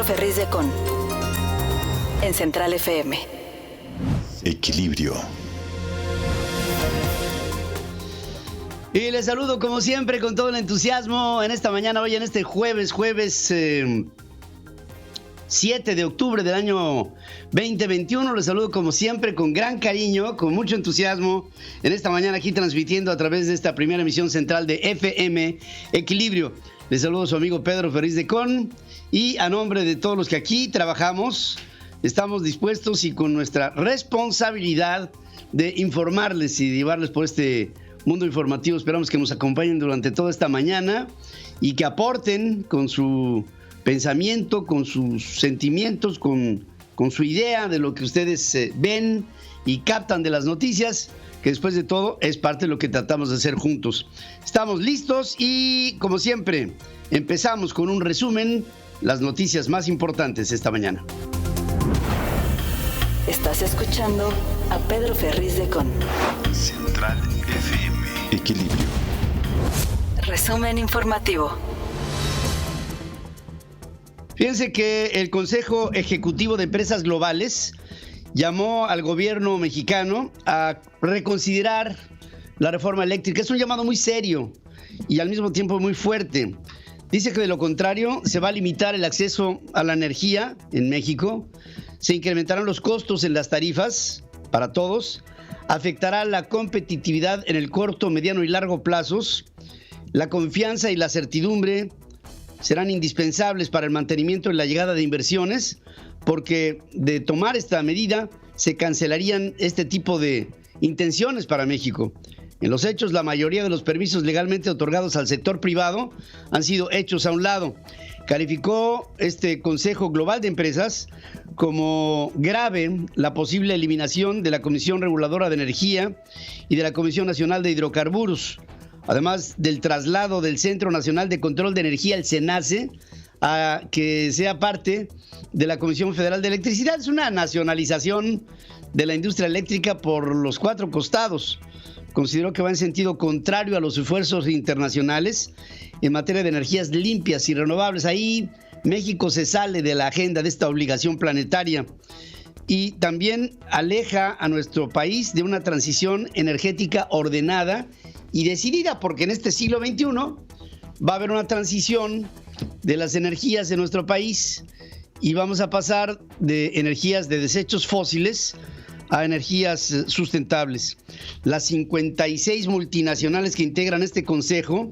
Pedro Ferriz de Con, en Central FM. Equilibrio. Y les saludo como siempre con todo el entusiasmo en esta mañana, hoy en este jueves 7 de octubre del año 2021. Les saludo como siempre con gran cariño, con mucho entusiasmo en esta mañana aquí transmitiendo a través de esta primera emisión central de FM Equilibrio. Les saludo a su amigo Pedro Ferriz de Con y a nombre de todos los que aquí trabajamos, estamos dispuestos y con nuestra responsabilidad de informarles y de llevarles por este mundo informativo. Esperamos que nos acompañen durante toda esta mañana y que aporten con su pensamiento, con sus sentimientos, con su idea de lo que ustedes ven y captan de las noticias, que después de todo es parte de lo que tratamos de hacer juntos. Estamos listos y, como siempre, empezamos con un resumen, las noticias más importantes esta mañana. Estás escuchando a Pedro Ferriz de Con. Central FM. Equilibrio. Resumen informativo. Fíjense que el Consejo Ejecutivo de Empresas Globales llamó al gobierno mexicano a reconsiderar la reforma eléctrica. Es un llamado muy serio y al mismo tiempo muy fuerte. Dice que de lo contrario se va a limitar el acceso a la energía en México, se incrementarán los costos en las tarifas para todos, afectará la competitividad en el corto, mediano y largo plazos, la confianza y la certidumbre serán indispensables para el mantenimiento y la llegada de inversiones, porque de tomar esta medida se cancelarían este tipo de intenciones para México. En los hechos, la mayoría de los permisos legalmente otorgados al sector privado han sido hechos a un lado. Calificó este Consejo Global de Empresas como grave la posible eliminación de la Comisión Reguladora de Energía y de la Comisión Nacional de Hidrocarburos, además del traslado del Centro Nacional de Control de Energía, el CENACE, a que sea parte de la Comisión Federal de Electricidad. Es una nacionalización de la industria eléctrica por los cuatro costados. Consideró que va en sentido contrario a los esfuerzos internacionales en materia de energías limpias y renovables. Ahí México se sale de la agenda de esta obligación planetaria y también aleja a nuestro país de una transición energética ordenada y decidida, porque en este siglo XXI va a haber una transición de las energías de nuestro país y vamos a pasar de energías de desechos fósiles a energías sustentables. Las 56 multinacionales que integran este consejo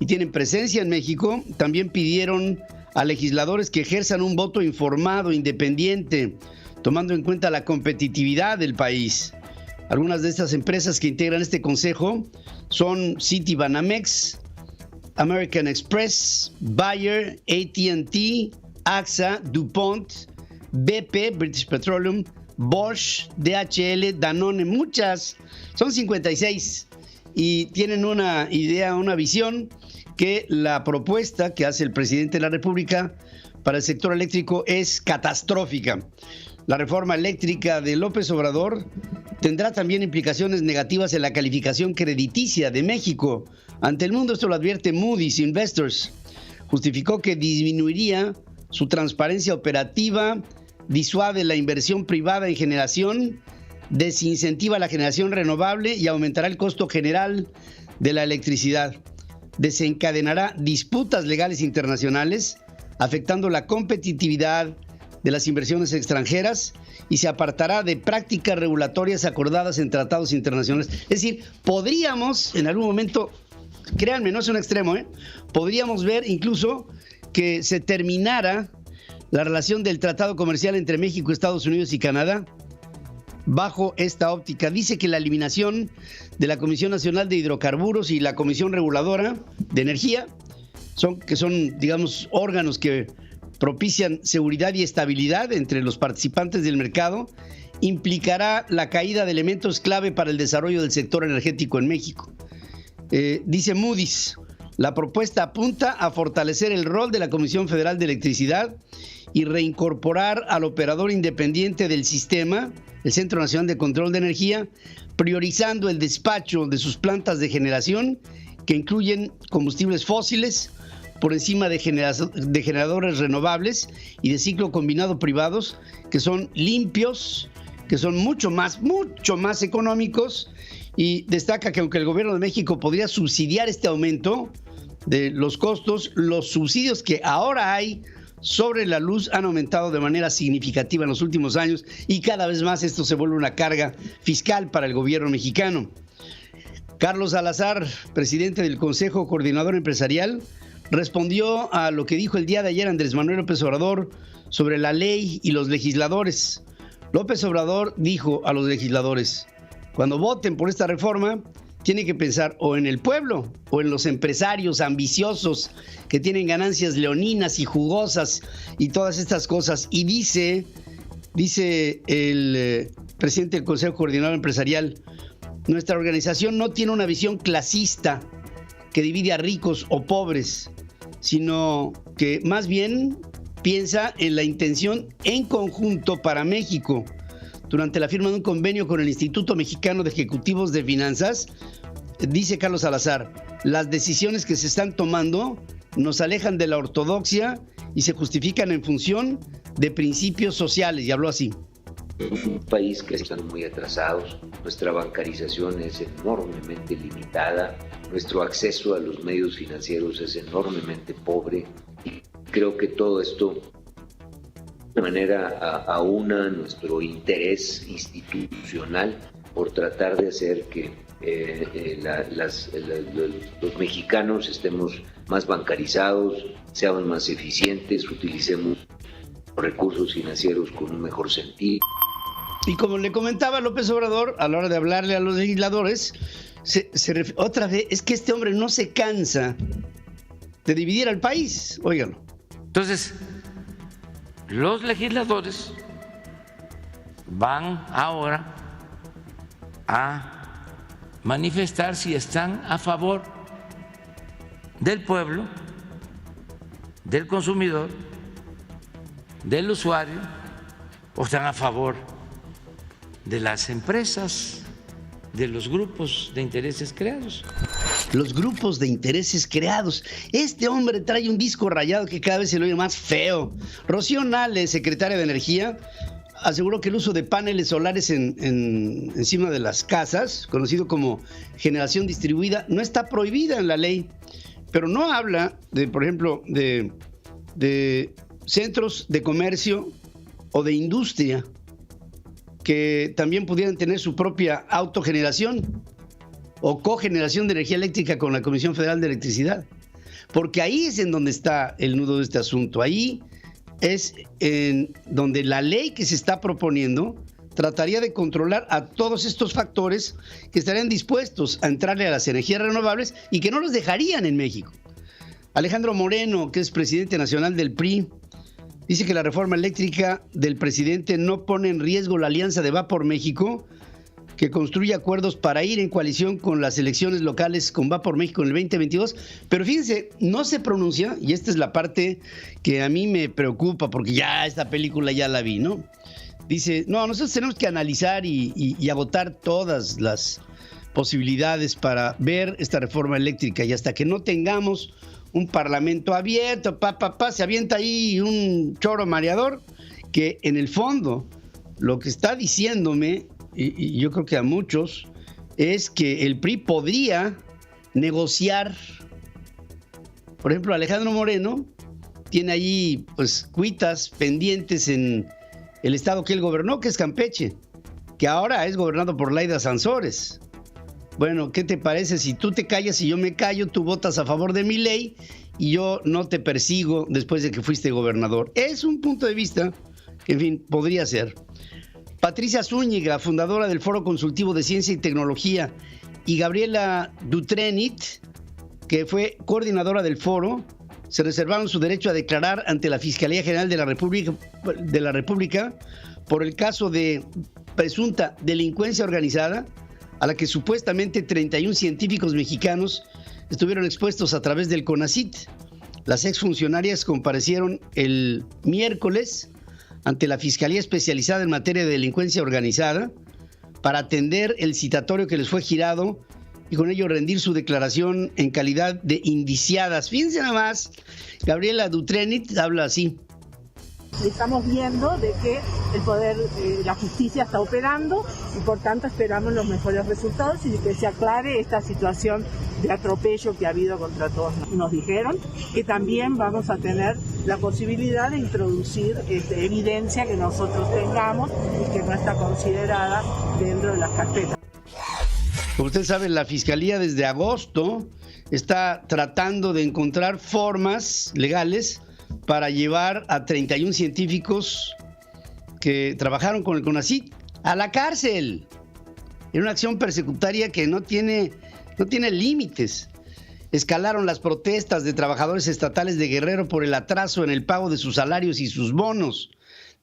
y tienen presencia en México también pidieron a legisladores que ejerzan un voto informado, independiente, tomando en cuenta la competitividad del país. Algunas de estas empresas que integran este consejo son Citibanamex, American Express, Bayer, AT&T, AXA, DuPont, BP, British Petroleum, Bosch, DHL, Danone, muchas, son 56 y tienen una idea, una visión que la propuesta que hace el presidente de la República para el sector eléctrico es catastrófica. La reforma eléctrica de López Obrador tendrá también implicaciones negativas en la calificación crediticia de México ante el mundo. Esto lo advierte Moody's Investors. Justificó que disminuiría su transparencia operativa, disuade la inversión privada en generación, desincentiva la generación renovable y aumentará el costo general de la electricidad. Desencadenará disputas legales internacionales, afectando la competitividad de las inversiones extranjeras y se apartará de prácticas regulatorias acordadas en tratados internacionales. Es decir, podríamos en algún momento, créanme, no es un extremo, podríamos ver incluso que se terminara la relación del tratado comercial entre México, Estados Unidos y Canadá bajo esta óptica. Dice que la eliminación de la Comisión Nacional de Hidrocarburos y la Comisión Reguladora de Energía son, digamos, órganos que propician seguridad y estabilidad entre los participantes del mercado, implicará la caída de elementos clave para el desarrollo del sector energético en México. Dice Moody's, la propuesta apunta a fortalecer el rol de la Comisión Federal de Electricidad y reincorporar al operador independiente del sistema, el Centro Nacional de Control de Energía, priorizando el despacho de sus plantas de generación que incluyen combustibles fósiles por encima de generadores renovables y de ciclo combinado privados que son limpios, que son mucho más económicos, y destaca que aunque el gobierno de México podría subsidiar este aumento de los costos, los subsidios que ahora hay sobre la luz han aumentado de manera significativa en los últimos años y cada vez más esto se vuelve una carga fiscal para el gobierno mexicano. Carlos Salazar, presidente del Consejo Coordinador Empresarial, respondió a lo que dijo el día de ayer Andrés Manuel López Obrador sobre la ley y los legisladores. López Obrador dijo a los legisladores: cuando voten por esta reforma, tienen que pensar o en el pueblo o en los empresarios ambiciosos que tienen ganancias leoninas y jugosas y todas estas cosas. Y dice el presidente del Consejo Coordinador Empresarial: nuestra organización no tiene una visión clasista que divide a ricos o pobres, sino que más bien piensa en la intención en conjunto para México. Durante la firma de un convenio con el Instituto Mexicano de Ejecutivos de Finanzas, dice Carlos Salazar, las decisiones que se están tomando nos alejan de la ortodoxia y se justifican en función de principios sociales, y habló así. Un país que están muy atrasados, nuestra bancarización es enormemente limitada, nuestro acceso a los medios financieros es enormemente pobre, y creo que todo esto de manera aúna nuestro interés institucional por tratar de hacer que los mexicanos estemos más bancarizados, seamos más eficientes, utilicemos los recursos financieros con un mejor sentido. Y como le comentaba López Obrador, a la hora de hablarle a los legisladores, otra vez, es que este hombre no se cansa de dividir al país, óiganlo. Entonces, los legisladores van ahora a manifestar si están a favor del pueblo, del consumidor, del usuario, o están a favor de las empresas, de los grupos de intereses creados. Los grupos de intereses creados. Este hombre trae un disco rayado que cada vez se lo oye más feo. Rocío Nale, secretaria de Energía, aseguró que el uso de paneles solares encima de las casas, conocido como generación distribuida, no está prohibida en la ley, pero no habla de, por ejemplo, de centros de comercio o de industria que también pudieran tener su propia autogeneración o cogeneración de energía eléctrica con la Comisión Federal de Electricidad. Porque ahí es en donde está el nudo de este asunto. Ahí es en donde la ley que se está proponiendo trataría de controlar a todos estos factores que estarían dispuestos a entrarle a las energías renovables y que no los dejarían en México. Alejandro Moreno, que es presidente nacional del PRI, dice que la reforma eléctrica del presidente no pone en riesgo la alianza de Va por México, que construye acuerdos para ir en coalición con las elecciones locales con Va por México en el 2022. Pero fíjense, no se pronuncia, y esta es la parte que a mí me preocupa, porque ya esta película ya la vi, ¿no? Dice, no, nosotros tenemos que analizar y agotar todas las posibilidades para ver esta reforma eléctrica, y hasta que no tengamos un parlamento abierto, se avienta ahí un choro mareador, que en el fondo lo que está diciéndome, y yo creo que a muchos, es que el PRI podría negociar. Por ejemplo, Alejandro Moreno tiene allí pues cuitas pendientes en el estado que él gobernó, que es Campeche, que ahora es gobernado por Laida Sansores. Bueno, ¿qué te parece si tú te callas y yo me callo, tú votas a favor de mi ley y yo no te persigo después de que fuiste gobernador? Es un punto de vista que, en fin, podría ser. Patricia Zúñiga, fundadora del Foro Consultivo de Ciencia y Tecnología, y Gabriela Dutrenit, que fue coordinadora del foro, se reservaron su derecho a declarar ante la Fiscalía General de la República por el caso de presunta delincuencia organizada a la que supuestamente 31 científicos mexicanos estuvieron expuestos a través del CONACYT. Las exfuncionarias comparecieron el miércoles ante la Fiscalía Especializada en Materia de Delincuencia Organizada para atender el citatorio que les fue girado y con ello rendir su declaración en calidad de indiciadas. Fíjense nada más, Gabriela Dutrenit habla así. Estamos viendo de que el poder, la justicia está operando y por tanto esperamos los mejores resultados y que se aclare esta situación de atropello que ha habido contra todos. Nos dijeron que también vamos a tener la posibilidad de introducir evidencia que nosotros tengamos y que no está considerada dentro de las carpetas. Como usted sabe, la Fiscalía desde agosto está tratando de encontrar formas legales para llevar a 31 científicos que trabajaron con el CONACYT a la cárcel, en una acción persecutoria que no tiene límites. Escalaron las protestas de trabajadores estatales de Guerrero por el atraso en el pago de sus salarios y sus bonos.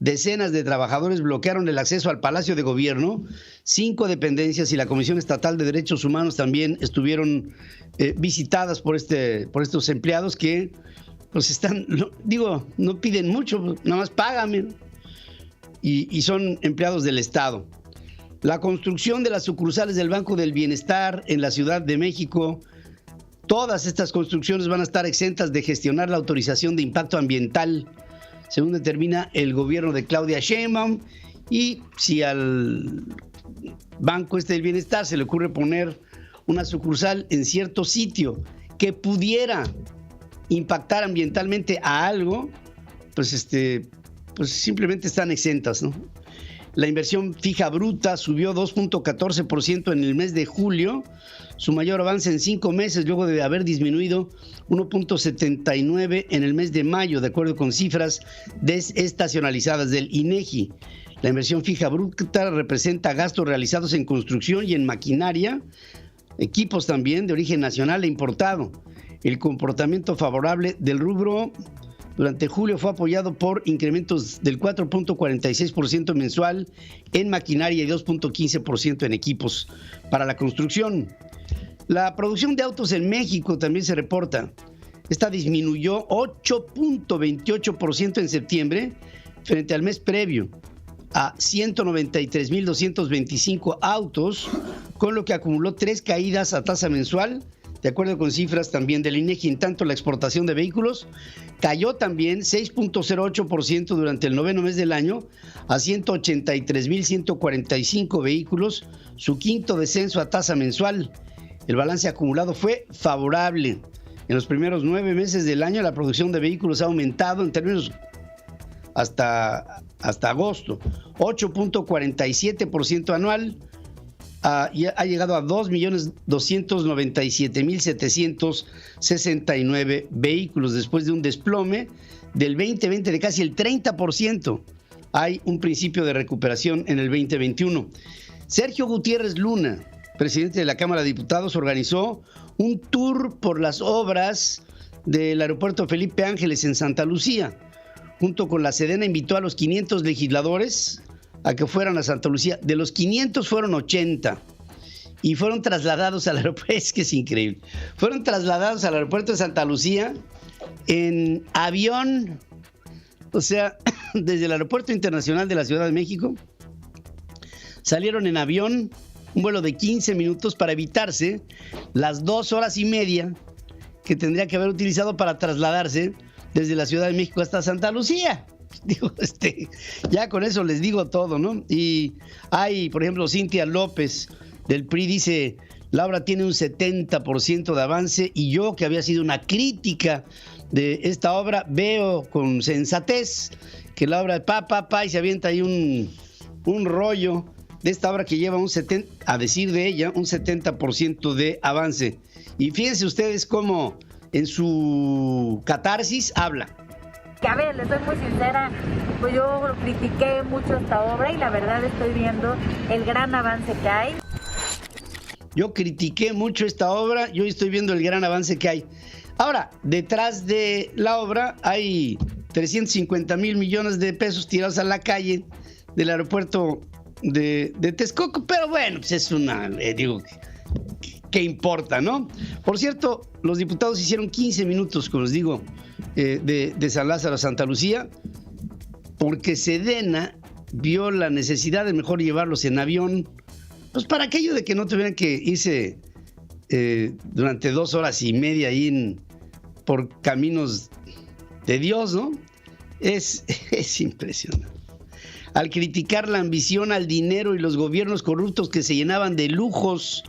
Decenas de trabajadores bloquearon el acceso al Palacio de Gobierno. 5 dependencias y la Comisión Estatal de Derechos Humanos también estuvieron visitadas por estos empleados que pues no piden mucho, nada más págame. Y son empleados del Estado. La construcción de las sucursales del Banco del Bienestar en la Ciudad de México, todas estas construcciones van a estar exentas de gestionar la autorización de impacto ambiental, según determina el gobierno de Claudia Sheinbaum. Y si al Banco del Bienestar se le ocurre poner una sucursal en cierto sitio que pudiera impactar ambientalmente a algo, pues simplemente están exentas, ¿no? La inversión fija bruta subió 2.14% en el mes de julio, su mayor avance en 5 meses, luego de haber disminuido 1.79 en el mes de mayo, de acuerdo con cifras desestacionalizadas del INEGI. La inversión fija bruta representa gastos realizados en construcción y en maquinaria, equipos también de origen nacional e importado. El comportamiento favorable del rubro durante julio fue apoyado por incrementos del 4.46% mensual en maquinaria y 2.15% en equipos para la construcción. La producción de autos en México también se reporta. Esta disminuyó 8.28% en septiembre frente al mes previo a 193.225 autos, con lo que acumuló 3 caídas a tasa mensual, de acuerdo con cifras también del INEGI. En tanto, la exportación de vehículos cayó también 6.08% durante el noveno mes del año a 183.145 vehículos, su quinto descenso a tasa mensual. El balance acumulado fue favorable. En los primeros 9 meses del año, la producción de vehículos ha aumentado en términos hasta agosto, 8.47% anual. Y ha llegado a 2.297.769 vehículos después de un desplome del 2020 de casi el 30%. Hay un principio de recuperación en el 2021. Sergio Gutiérrez Luna, presidente de la Cámara de Diputados, organizó un tour por las obras del aeropuerto Felipe Ángeles en Santa Lucía. Junto con la Sedena invitó a los 500 legisladores a que fueran a Santa Lucía. De los 500 fueron 80 y fueron trasladados al aeropuerto. Es que es increíble. Fueron trasladados al aeropuerto de Santa Lucía en avión, o sea, desde el Aeropuerto Internacional de la Ciudad de México. Salieron en avión, un vuelo de 15 minutos para evitarse las 2 horas y media que tendría que haber utilizado para trasladarse desde la Ciudad de México hasta Santa Lucía. Digo, ya con eso les digo todo, ¿no? Y hay, por ejemplo, Cintia López del PRI dice: la obra tiene un 70% de avance, y yo, que había sido una crítica de esta obra, veo con sensatez que la obra y se avienta ahí un rollo de esta obra que lleva a decir de ella, un 70% de avance. Y fíjense ustedes cómo en su catarsis habla. A ver, les soy muy sincera, pues yo critiqué mucho esta obra y la verdad estoy viendo el gran avance que hay. Yo critiqué mucho esta obra, yo estoy viendo el gran avance que hay. Ahora, detrás de la obra hay 350,000 millones de pesos tirados a la calle del aeropuerto de Texcoco, pero bueno, pues es ¿qué importa, no? Por cierto, los diputados hicieron 15 minutos, como les digo, de San Lázaro a Santa Lucía, porque Sedena vio la necesidad de mejor llevarlos en avión, pues para aquello de que no tuvieran que irse durante 2 horas y media ahí por caminos de Dios, ¿no? Es impresionante. Al criticar la ambición al dinero y los gobiernos corruptos que se llenaban de lujos,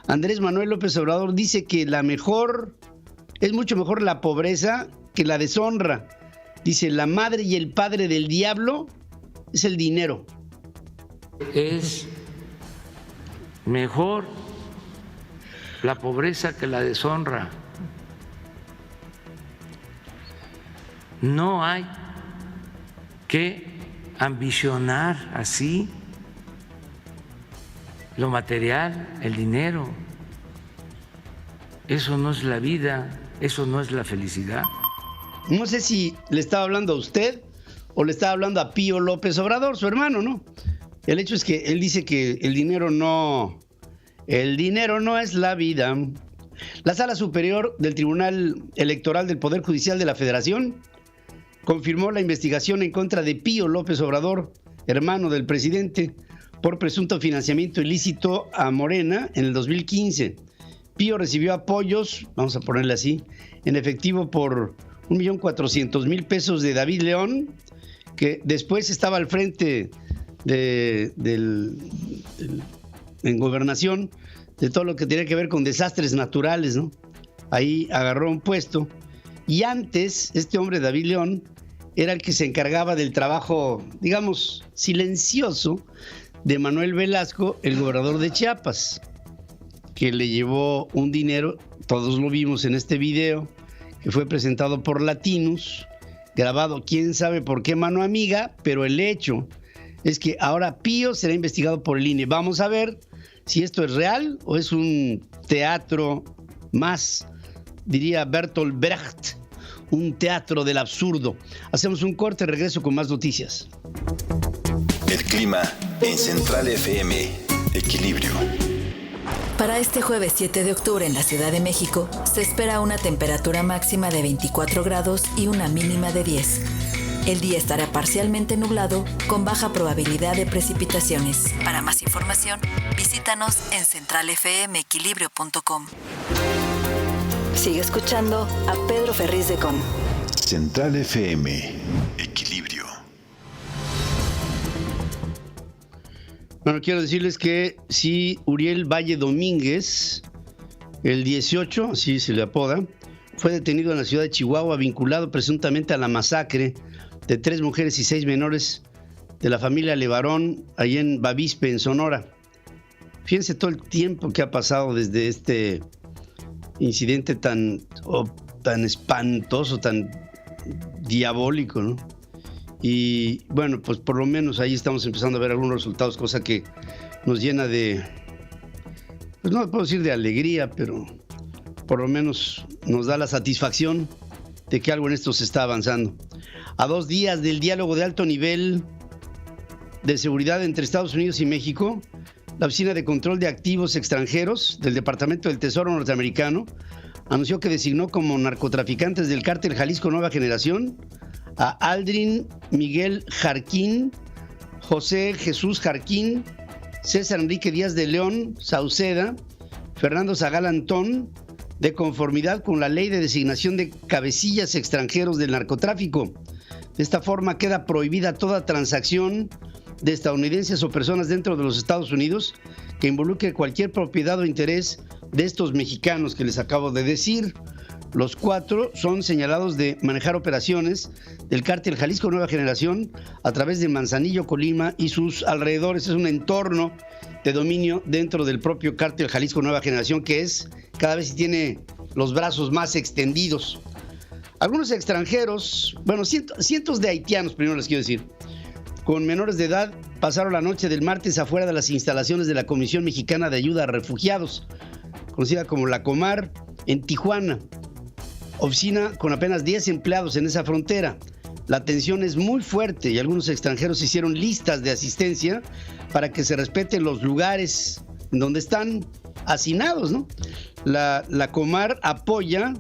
Andrés Manuel López Obrador dice que es mucho mejor la pobreza que la deshonra. Dice, la madre y el padre del diablo es el dinero. Es mejor la pobreza que la deshonra. No hay que ambicionar así lo material, el dinero. Eso no es la vida, eso no es la felicidad. No sé si le estaba hablando a usted o le estaba hablando a Pío López Obrador, su hermano, ¿no? El hecho es que él dice que el dinero no es la vida. La Sala Superior del Tribunal Electoral del Poder Judicial de la Federación confirmó la investigación en contra de Pío López Obrador, hermano del presidente, por presunto financiamiento ilícito a Morena en el 2015. Pío recibió apoyos, vamos a ponerle así, en efectivo por 1.400.000 pesos de David León, que después estaba al frente en gobernación de todo lo que tenía que ver con desastres naturales, ¿no? Ahí agarró un puesto. Y antes, este hombre, David León, era el que se encargaba del trabajo, digamos, silencioso de Manuel Velasco, el gobernador de Chiapas, que le llevó un dinero, todos lo vimos en este video, que fue presentado por Latinus, grabado quién sabe por qué mano amiga, pero el hecho es que ahora Pío será investigado por el INE. Vamos a ver si esto es real o es un teatro más, diría Bertolt Brecht, un teatro del absurdo. Hacemos un corte, regreso con más noticias. El clima en Central FM. Equilibrio. Para este jueves 7 de octubre en la Ciudad de México, se espera una temperatura máxima de 24 grados y una mínima de 10. El día estará parcialmente nublado, con baja probabilidad de precipitaciones. Para más información, visítanos en centralfmequilibrio.com. Sigue escuchando a Pedro Ferriz de Con. Central FM. Equilibrio. Bueno, quiero decirles que si Uriel Valle Domínguez, el 18, así se le apoda, fue detenido en la ciudad de Chihuahua vinculado presuntamente a la masacre de 3 mujeres y 6 menores de la familia Levarón, allá en Bavispe, en Sonora. Fíjense todo el tiempo que ha pasado desde este incidente tan espantoso, tan diabólico, ¿no? Y bueno, pues por lo menos ahí estamos empezando a ver algunos resultados, cosa que nos llena de, pues no puedo decir de alegría, pero por lo menos nos da la satisfacción de que algo en esto se está avanzando. A 2 días del diálogo de alto nivel de seguridad entre Estados Unidos y México, la Oficina de Control de Activos Extranjeros del Departamento del Tesoro norteamericano anunció que designó como narcotraficantes del cártel Jalisco Nueva Generación a Aldrin Miguel Jarquín, José Jesús Jarquín, César Enrique Díaz de León Sauceda, Fernando Zagal Antón, de conformidad con la ley de designación de cabecillas extranjeros del narcotráfico. De esta forma queda prohibida toda transacción de estadounidenses o personas dentro de los Estados Unidos que involucre cualquier propiedad o interés de estos mexicanos que les acabo de decir. Los 4 son señalados de manejar operaciones del cártel Jalisco Nueva Generación a través de Manzanillo, Colima y sus alrededores. Es un entorno de dominio dentro del propio cártel Jalisco Nueva Generación, que es cada vez tiene los brazos más extendidos. Algunos extranjeros, bueno, cientos de haitianos, primero les quiero decir, con menores de edad, pasaron la noche del martes afuera de las instalaciones de la Comisión Mexicana de Ayuda a Refugiados, conocida como la Comar, en Tijuana. Oficina con apenas 10 empleados en esa frontera. La tensión es muy fuerte y algunos extranjeros hicieron listas de asistencia para que se respeten los lugares en donde están hacinados, ¿no? La Comar apoya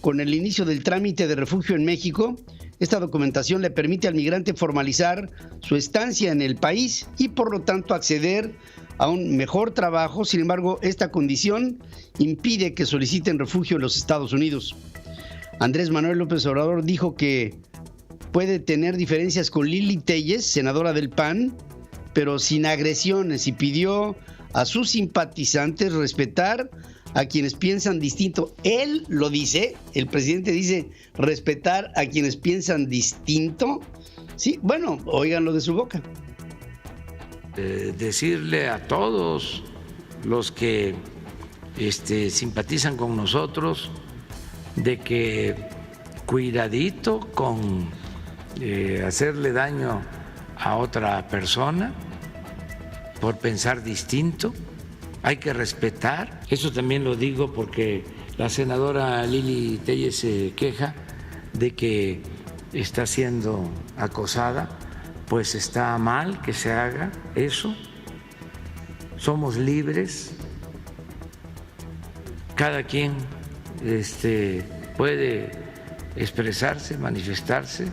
con el inicio del trámite de refugio en México Esta documentación le permite al migrante formalizar su estancia en el país y por lo tanto acceder a un mejor trabajo. Sin embargo, esta condición impide que soliciten refugio en los Estados Unidos. Andrés Manuel López Obrador dijo que puede tener diferencias con Lili Téllez, senadora del PAN, pero sin agresiones, y pidió a sus simpatizantes respetar a quienes piensan distinto. Él lo dice, el presidente dice respetar a quienes piensan distinto. Sí, bueno, óiganlo de su boca. Decirle a todos los que simpatizan con nosotros de que cuidadito con hacerle daño a otra persona por pensar distinto. Hay que respetar. Eso también lo digo porque la senadora Lili Téllez se queja de que está siendo acosada. Pues está mal que se haga eso. Somos libres. Cada quien puede expresarse, manifestarse,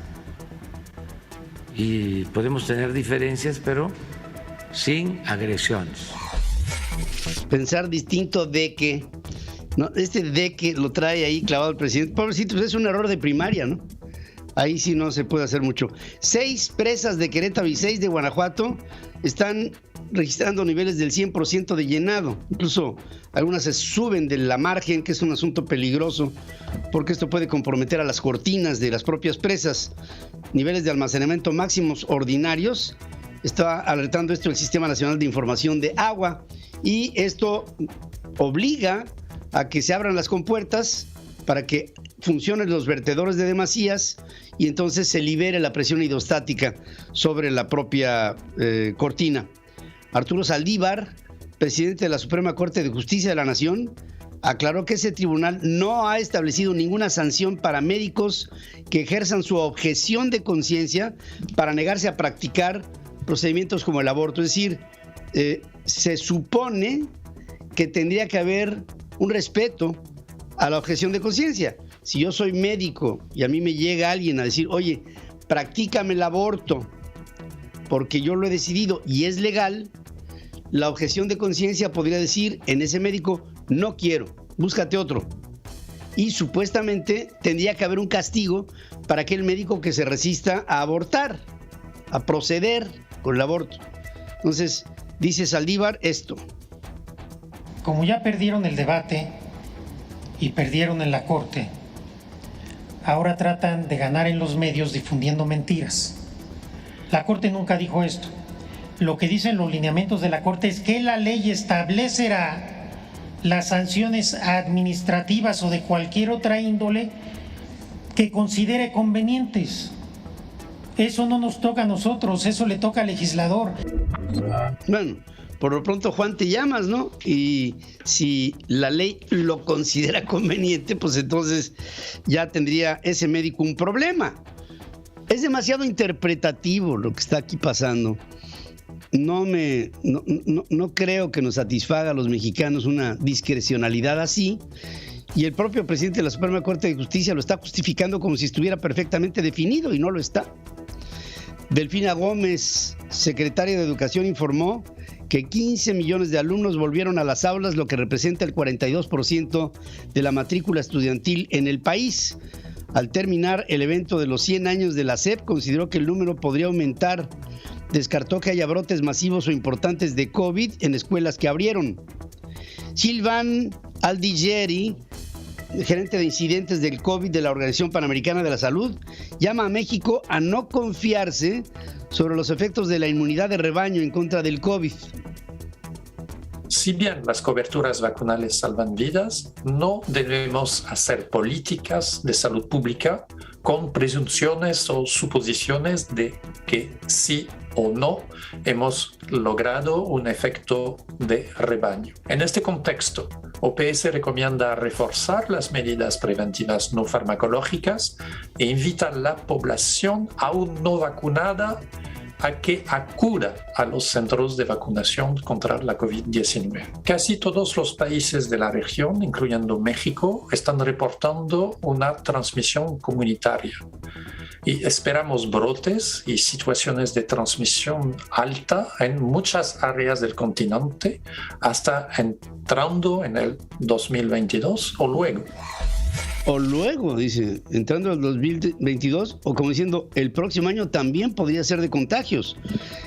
y podemos tener diferencias, pero sin agresiones. Pensar distinto de que, ¿no? De que lo trae ahí clavado el presidente. Pobrecito, pues es un error de primaria, ¿no? Ahí sí no se puede hacer mucho. 6 presas de Querétaro y 6 de Guanajuato están registrando niveles del 100% de llenado. Incluso algunas se suben de la margen, que es un asunto peligroso, porque esto puede comprometer a las cortinas de las propias presas. Niveles de almacenamiento máximos ordinarios. Está alertando esto el Sistema Nacional de Información de Agua, y esto obliga a que se abran las compuertas para que funcionen los vertedores de demasías y entonces se libere la presión hidrostática sobre la propia cortina. Arturo Saldívar, presidente de la Suprema Corte de Justicia de la Nación, aclaró que ese tribunal no ha establecido ninguna sanción para médicos que ejerzan su objeción de conciencia para negarse a practicar procedimientos como el aborto. Es decir, se supone que tendría que haber un respeto a la objeción de conciencia. Si yo soy médico y a mí me llega alguien a decir, oye, practícame el aborto porque yo lo he decidido y es legal, la objeción de conciencia podría decir en ese médico, no quiero, búscate otro. Y supuestamente tendría que haber un castigo para aquel médico que se resista a abortar, a proceder con el aborto. Entonces, dice Saldívar esto. Como ya perdieron el debate y perdieron en la Corte, ahora tratan de ganar en los medios difundiendo mentiras. La Corte nunca dijo esto. Lo que dicen los lineamientos de la Corte es que la ley establecerá las sanciones administrativas o de cualquier otra índole que considere convenientes. Eso no nos toca a nosotros, eso le toca al legislador. Bueno, por lo pronto Juan te llamas, ¿no? Y si la ley lo considera conveniente, pues entonces ya tendría ese médico un problema. Es demasiado interpretativo lo que está aquí pasando. No creo que nos satisfaga a los mexicanos una discrecionalidad así. Y el propio presidente de la Suprema Corte de Justicia lo está justificando como si estuviera perfectamente definido, y no lo está. Delfina Gómez, secretaria de Educación, informó que 15 millones de alumnos volvieron a las aulas, lo que representa el 42% de la matrícula estudiantil en el país. Al terminar el evento de los 100 años de la SEP, consideró que el número podría aumentar. Descartó que haya brotes masivos o importantes de COVID en escuelas que abrieron. Silvan Aldigeri, gerente de incidentes del COVID de la Organización Panamericana de la Salud, llama a México a no confiarse sobre los efectos de la inmunidad de rebaño en contra del COVID. Si bien las coberturas vacunales salvan vidas, no debemos hacer políticas de salud pública con presunciones o suposiciones de que sí o no hemos logrado un efecto de rebaño. En este contexto, OPS recomienda reforzar las medidas preventivas no farmacológicas e invita a la población aún no vacunada a que acuda a los centros de vacunación contra la COVID-19. Casi todos los países de la región, incluyendo México, están reportando una transmisión comunitaria. y esperamos brotes y situaciones de transmisión alta en muchas áreas del continente hasta entrando en el 2022 o luego. O luego, dice, entrando al 2022, o como diciendo, el próximo año también podría ser de contagios.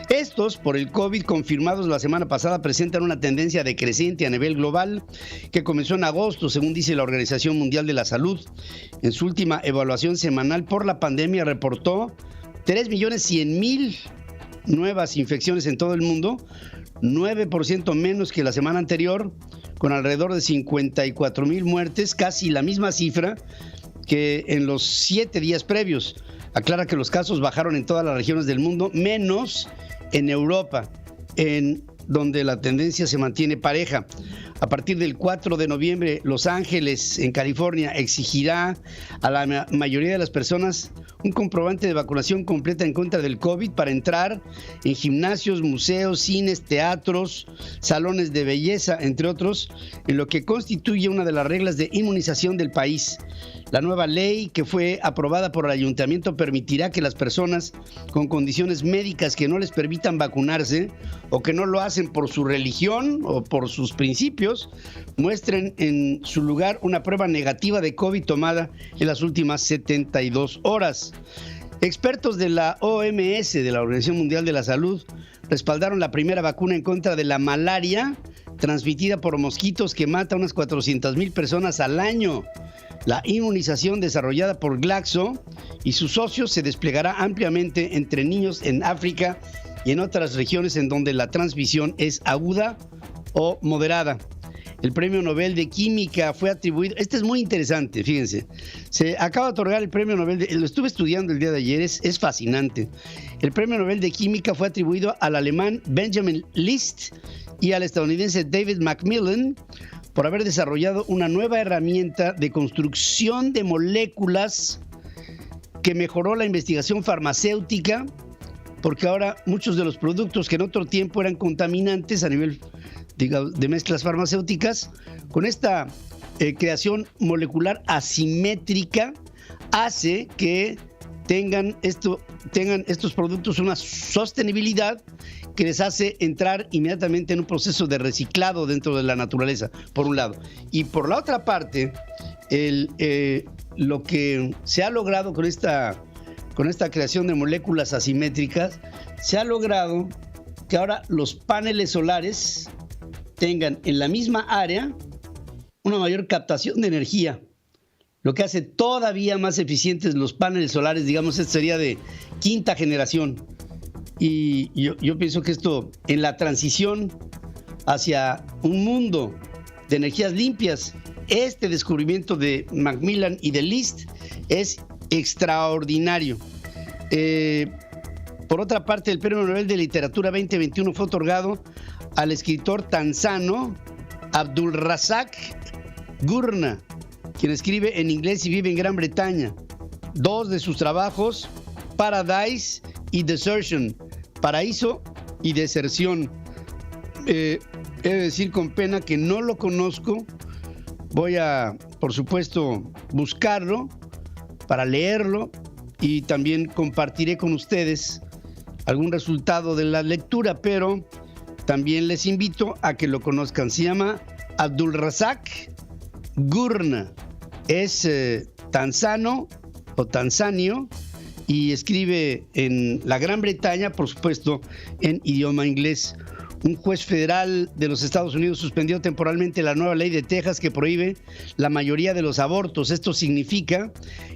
Estos, por el COVID confirmados la semana pasada, presentan una tendencia decreciente a nivel global que comenzó en agosto, según dice la Organización Mundial de la Salud. En su última evaluación semanal por la pandemia reportó 3.100.000 nuevas infecciones en todo el mundo, 9% menos que la semana anterior, con alrededor de 54,000 muertes, casi la misma cifra que en los 7 días previos. Aclara que los casos bajaron en todas las regiones del mundo, menos en Europa, en donde la tendencia se mantiene pareja. A partir del 4 de noviembre, Los Ángeles, en California, exigirá a la mayoría de las personas un comprobante de vacunación completa en contra del COVID para entrar en gimnasios, museos, cines, teatros, salones de belleza, entre otros, en lo que constituye una de las reglas de inmunización del país. La nueva ley que fue aprobada por el ayuntamiento permitirá que las personas con condiciones médicas que no les permitan vacunarse o que no lo hacen por su religión o por sus principios, muestren en su lugar una prueba negativa de COVID tomada en las últimas 72 horas. Expertos de la OMS, de la Organización Mundial de la Salud, respaldaron la primera vacuna en contra de la malaria transmitida por mosquitos que mata a unas 400,000 personas al año. La inmunización desarrollada por Glaxo y sus socios se desplegará ampliamente entre niños en África y en otras regiones en donde la transmisión es aguda o moderada. El Premio Nobel de Química fue atribuido, este es muy interesante, fíjense, se acaba de otorgar el Premio Nobel, lo estuve estudiando el día de ayer, es fascinante. El Premio Nobel de Química fue atribuido al alemán Benjamin List y al estadounidense David Macmillan por haber desarrollado una nueva herramienta de construcción de moléculas que mejoró la investigación farmacéutica, porque ahora muchos de los productos que en otro tiempo eran contaminantes a nivel de mezclas farmacéuticas, con esta creación molecular asimétrica, hace que tengan estos productos una sostenibilidad que les hace entrar inmediatamente en un proceso de reciclado dentro de la naturaleza, por un lado. Y por la otra parte, lo que se ha logrado con esta creación de moléculas asimétricas, se ha logrado que ahora los paneles solares tengan en la misma área una mayor captación de energía, lo que hace todavía más eficientes los paneles solares, digamos, esto sería de 5ª generación. Y yo pienso que esto, en la transición hacia un mundo de energías limpias, este descubrimiento de Macmillan y de List es extraordinario. Por otra parte, el Premio Nobel de Literatura 2021 fue otorgado al escritor tanzano Abdulrazak Gurnah, quien escribe en inglés y vive en Gran Bretaña. 2 de sus trabajos, Paradise y Desertion, Paraíso y Deserción. He de decir con pena que no lo conozco. Voy a, por supuesto, buscarlo para leerlo y también compartiré con ustedes algún resultado de la lectura, pero también les invito a que lo conozcan. Se llama Abdulrazak Gurnah. Es tanzano o tanzanio y escribe en la Gran Bretaña, por supuesto, en idioma inglés. Un juez federal de los Estados Unidos suspendió temporalmente la nueva ley de Texas que prohíbe la mayoría de los abortos. Esto significa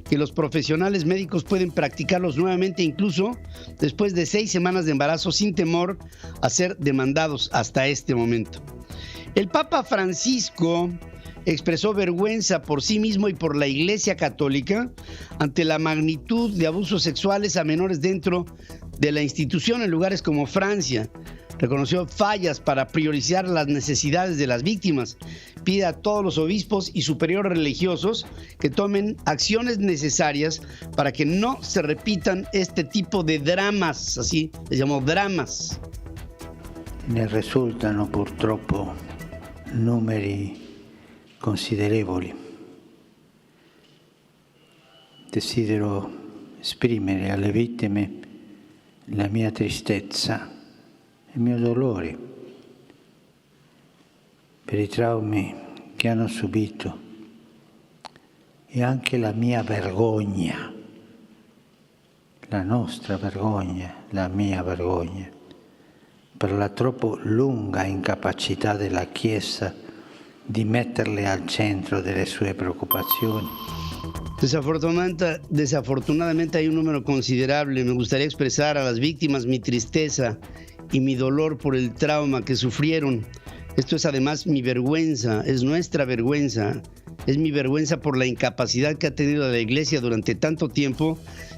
que los profesionales médicos pueden practicarlos nuevamente, incluso después de 6 semanas de embarazo, sin temor a ser demandados hasta este momento. El Papa Francisco expresó vergüenza por sí mismo y por la Iglesia Católica ante la magnitud de abusos sexuales a menores dentro de la institución en lugares como Francia. Reconoció fallas para priorizar las necesidades de las víctimas. Pide a todos los obispos y superiores religiosos que tomen acciones necesarias para que no se repitan este tipo de dramas, así les llamó dramas. Ne risultano purtroppo numeri considerevoli. Desidero esprimere alle vittime la mia tristezza, il mio dolore per i traumi che hanno subito e anche la mia vergogna, la nostra vergogna, la mia vergogna per la troppo lunga incapacità della Chiesa di metterle al centro delle sue preoccupazioni. Desafortunadamente hay un número considerable. Me gustaría expresar a las víctimas mi tristeza y mi dolor por el trauma que sufrieron. Esto es además mi vergüenza, es nuestra vergüenza. Es mi vergüenza por la incapacidad que ha tenido la Iglesia durante tanto tiempo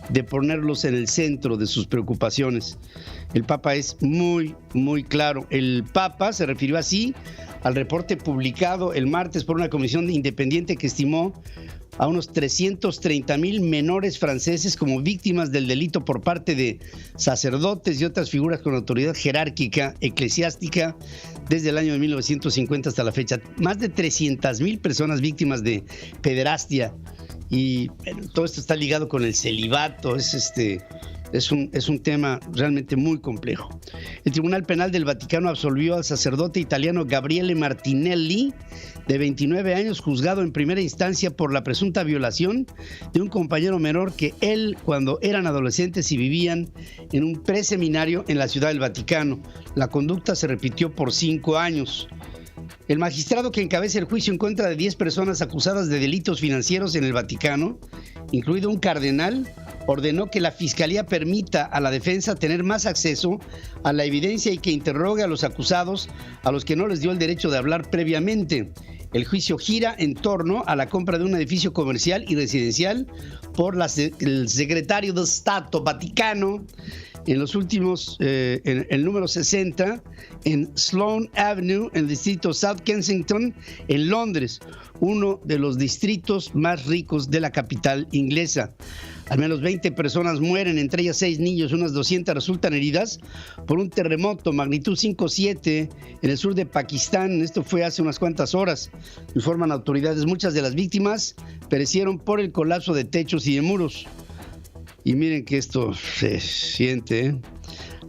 de ponerlos en el centro de sus preocupaciones. El Papa es muy, muy claro. El Papa se refirió así al reporte publicado el martes por una comisión independiente que estimó a unos 330,000 menores franceses como víctimas del delito por parte de sacerdotes y otras figuras con autoridad jerárquica eclesiástica desde el año de 1950 hasta la fecha. Más de 300,000 personas víctimas de pederastia. Y bueno, todo esto está ligado con el celibato. Es un tema realmente muy complejo. El Tribunal Penal del Vaticano absolvió al sacerdote italiano Gabriele Martinelli, de 29 años, juzgado en primera instancia por la presunta violación de un compañero menor que él, cuando eran adolescentes y vivían en un preseminario en la Ciudad del Vaticano. La conducta se repitió por 5 años. El magistrado que encabeza el juicio en contra de 10 personas acusadas de delitos financieros en el Vaticano, incluido un cardenal, ordenó que la Fiscalía permita a la defensa tener más acceso a la evidencia y que interrogue a los acusados, a los que no les dio el derecho de hablar previamente. El juicio gira en torno a la compra de un edificio comercial y residencial por el secretario de Estado Vaticano en los últimos, en el número 60, en Sloane Avenue, en el distrito South Kensington, en Londres, uno de los distritos más ricos de la capital inglesa. Al menos 20 personas mueren, entre ellas 6 niños, unas 200 resultan heridas por un terremoto magnitud 5.7 en el sur de Pakistán. Esto fue hace unas cuantas horas, informan autoridades. Muchas de las víctimas perecieron por el colapso de techos y de muros. Y miren que esto se siente, ¿eh?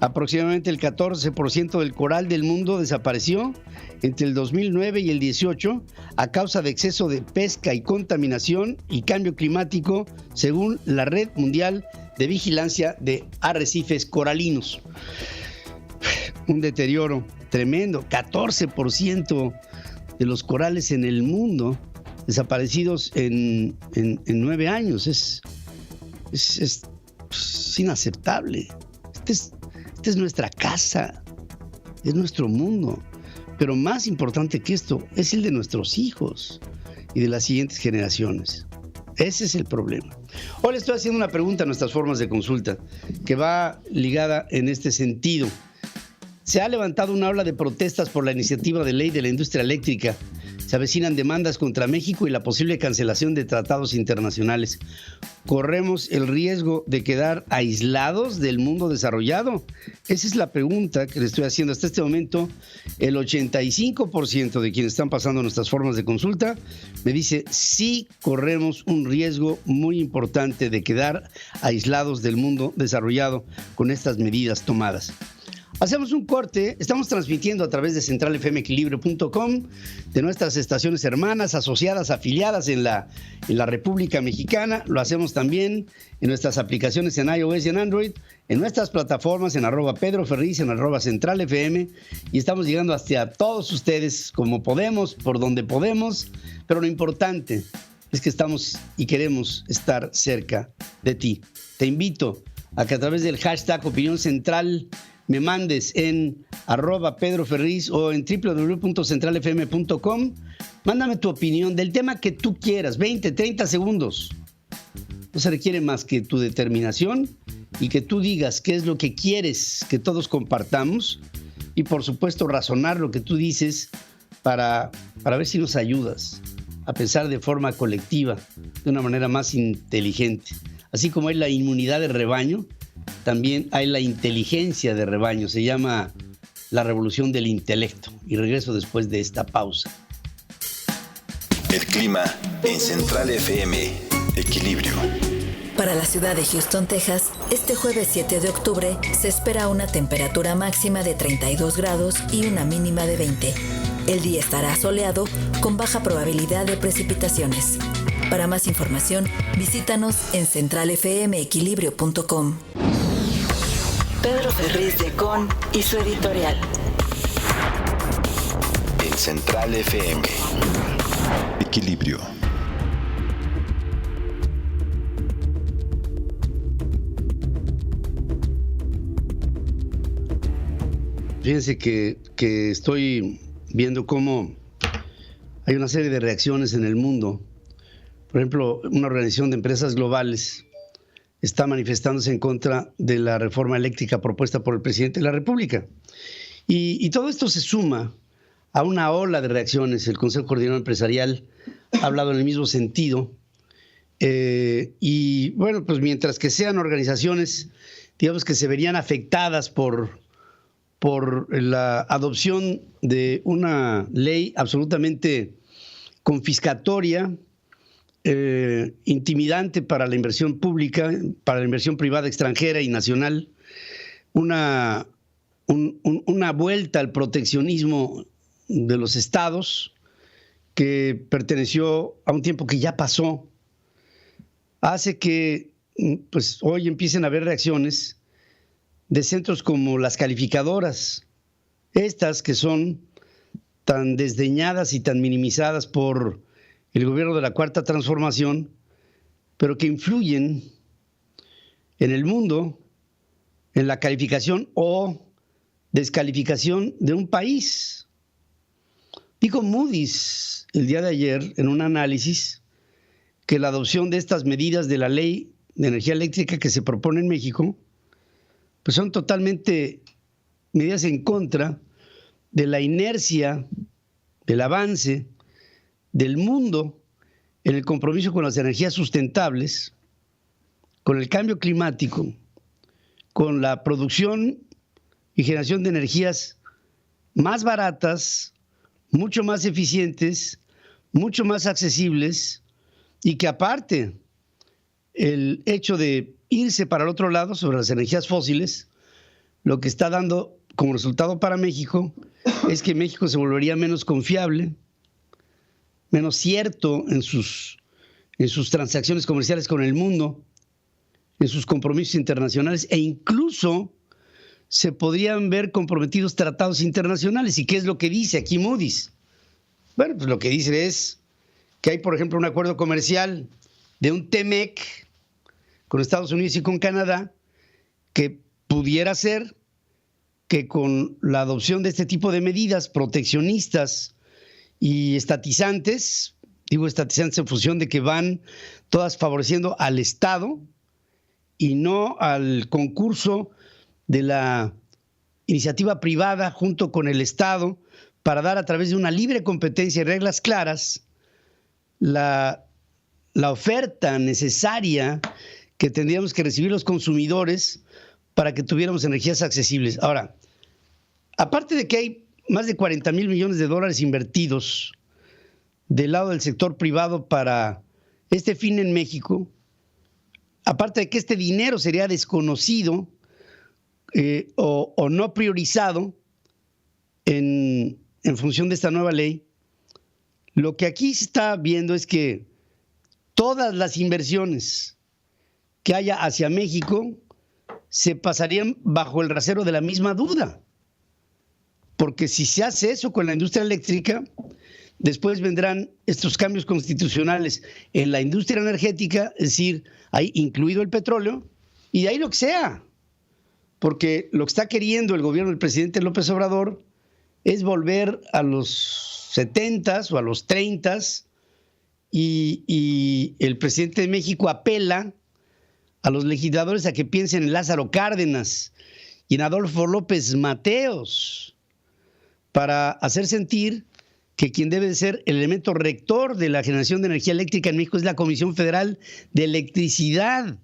Aproximadamente el 14% del coral del mundo desapareció entre el 2009 y el 18 a causa de exceso de pesca y contaminación y cambio climático, según la Red Mundial de Vigilancia de Arrecifes Coralinos. Un deterioro tremendo, 14% de los corales en el mundo desaparecidos en 9 años. Es inaceptable. Esta es nuestra casa, es nuestro mundo. Pero más importante que esto es el de nuestros hijos y de las siguientes generaciones. Ese es el problema. Hoy le estoy haciendo una pregunta a nuestras formas de consulta que va ligada en este sentido. Se ha levantado una ola de protestas por la iniciativa de ley de la industria eléctrica. Se avecinan demandas contra México y la posible cancelación de tratados internacionales. ¿Corremos el riesgo de quedar aislados del mundo desarrollado? Esa es la pregunta que le estoy haciendo. Hasta este momento, el 85% de quienes están pasando nuestras formas de consulta me dice sí corremos un riesgo muy importante de quedar aislados del mundo desarrollado con estas medidas tomadas. Hacemos un corte, estamos transmitiendo a través de centralfmequilibrio.com, de nuestras estaciones hermanas, asociadas, afiliadas en la República Mexicana. Lo hacemos también en nuestras aplicaciones en iOS y en Android, en nuestras plataformas en @PedroFerriz, en @CentralFM, y estamos llegando hasta todos ustedes como podemos, por donde podemos, pero lo importante es que estamos y queremos estar cerca de ti. Te invito a que a través del hashtag Opinión Central me mandes en @PedroFerriz o en www.centralfm.com. Mándame tu opinión del tema que tú quieras, 20, 30 segundos. No se requiere más que tu determinación y que tú digas qué es lo que quieres que todos compartamos y, por supuesto, razonar lo que tú dices para ver si nos ayudas a pensar de forma colectiva, de una manera más inteligente. Así como hay la inmunidad de rebaño, también hay la inteligencia de rebaño. Se llama la revolución del intelecto. Y regreso después de esta pausa. El clima en Central FM. Equilibrio. Para la ciudad de Houston, Texas, este jueves 7 de octubre se espera una temperatura máxima de 32 grados y una mínima de 20. El día estará soleado con baja probabilidad de precipitaciones. Para más información, visítanos en centralfmequilibrio.com. Pedro Ferriz de Con y su editorial. En Central FM. Equilibrio. Fíjense que estoy viendo cómo hay una serie de reacciones en el mundo. Por ejemplo, una organización de empresas globales está manifestándose en contra de la reforma eléctrica propuesta por el presidente de la República. Y todo esto se suma a una ola de reacciones. El Consejo Coordinador Empresarial ha hablado en el mismo sentido. Y bueno, pues mientras que sean organizaciones, digamos, que se verían afectadas por la adopción de una ley absolutamente confiscatoria, intimidante para la inversión pública, para la inversión privada extranjera y nacional, una vuelta al proteccionismo de los estados que perteneció a un tiempo que ya pasó, hace que pues, hoy empiecen a haber reacciones de centros como las calificadoras, estas que son tan desdeñadas y tan minimizadas por el gobierno de la Cuarta Transformación, pero que influyen en el mundo en la calificación o descalificación de un país. Dijo Moody's el día de ayer en un análisis que la adopción de estas medidas de la ley de energía eléctrica que se propone en México pues son totalmente medidas en contra de la inercia, del avance del mundo en el compromiso con las energías sustentables, con el cambio climático, con la producción y generación de energías más baratas, mucho más eficientes, mucho más accesibles, y que aparte el hecho de irse para el otro lado sobre las energías fósiles, lo que está dando como resultado para México es que México se volvería menos confiable, menos cierto en sus transacciones comerciales con el mundo, en sus compromisos internacionales, e incluso se podrían ver comprometidos tratados internacionales. ¿Y qué es lo que dice aquí Moody's? Bueno, pues lo que dice es que hay, por ejemplo, un acuerdo comercial de un TEMEC con Estados Unidos y con Canadá, que pudiera ser que con la adopción de este tipo de medidas proteccionistas y estatizantes, digo estatizantes en función de que van todas favoreciendo al Estado y no al concurso de la iniciativa privada junto con el Estado para dar a través de una libre competencia y reglas claras la oferta necesaria que tendríamos que recibir los consumidores para que tuviéramos energías accesibles. Ahora, aparte de que hay más de 40 mil millones de dólares invertidos del lado del sector privado para este fin en México, aparte de que este dinero sería desconocido o no priorizado en función de esta nueva ley, lo que aquí se está viendo es que todas las inversiones que haya hacia México se pasarían bajo el rasero de la misma duda. Porque si se hace eso con la industria eléctrica, después vendrán estos cambios constitucionales en la industria energética, es decir, ahí incluido el petróleo, y de ahí lo que sea. Porque lo que está queriendo el gobierno del presidente López Obrador es volver a los 70s o a los 30s, y el presidente de México apela a los legisladores a que piensen en Lázaro Cárdenas y en Adolfo López Mateos para hacer sentir que quien debe de ser el elemento rector de la generación de energía eléctrica en México es la Comisión Federal de Electricidad,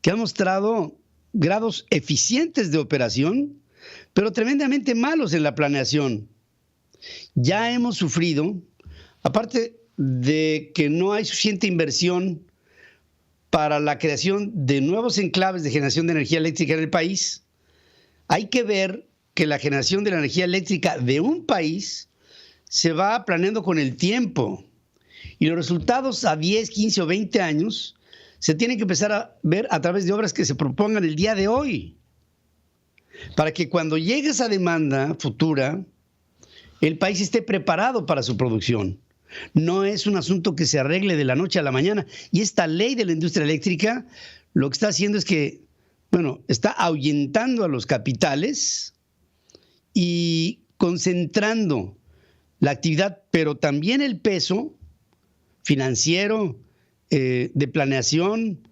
que ha mostrado grados eficientes de operación, pero tremendamente malos en la planeación. Ya hemos sufrido, aparte de que no hay suficiente inversión para la creación de nuevos enclaves de generación de energía eléctrica en el país, hay que ver que la generación de la energía eléctrica de un país se va planeando con el tiempo y los resultados a 10, 15 o 20 años se tienen que empezar a ver a través de obras que se propongan el día de hoy, para que cuando llegue esa demanda futura, el país esté preparado para su producción. No es un asunto que se arregle de la noche a la mañana. Y esta ley de la industria eléctrica lo que está haciendo es que, está ahuyentando a los capitales y concentrando la actividad, pero también el peso financiero, de planeación,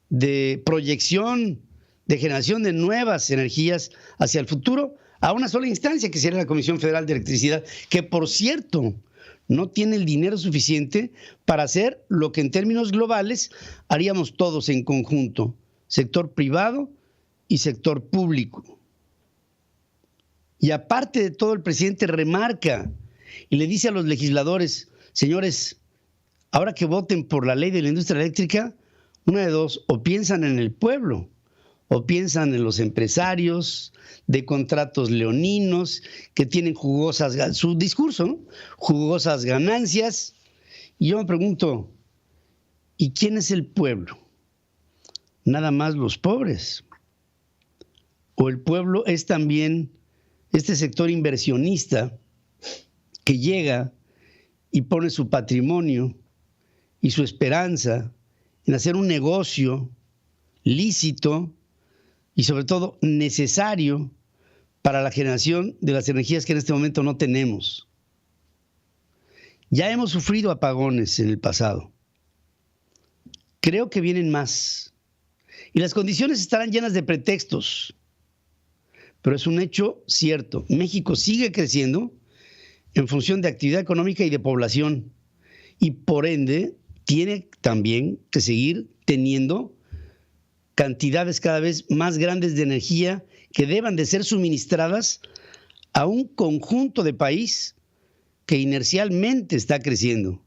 de proyección, de generación de nuevas energías hacia el futuro, a una sola instancia, que sería la Comisión Federal de Electricidad, que por cierto no tiene el dinero suficiente para hacer lo que en términos globales haríamos todos en conjunto, sector privado y sector público. Y aparte de todo, el presidente remarca y le dice a los legisladores: señores, ahora que voten por la ley de la industria eléctrica, una de dos, o piensan en el pueblo, o piensan en los empresarios de contratos leoninos que tienen su discurso, ¿no? Jugosas ganancias. Y yo me pregunto, ¿y quién es el pueblo? ¿Nada más los pobres? ¿O el pueblo es también este sector inversionista que llega y pone su patrimonio y su esperanza en hacer un negocio lícito y sobre todo necesario para la generación de las energías que en este momento no tenemos? Ya hemos sufrido apagones en el pasado. Creo que vienen más. Y las condiciones estarán llenas de pretextos. Pero es un hecho cierto. México sigue creciendo en función de actividad económica y de población. Y por ende, tiene también que seguir teniendo cantidades cada vez más grandes de energía que deban de ser suministradas a un conjunto de país que inercialmente está creciendo,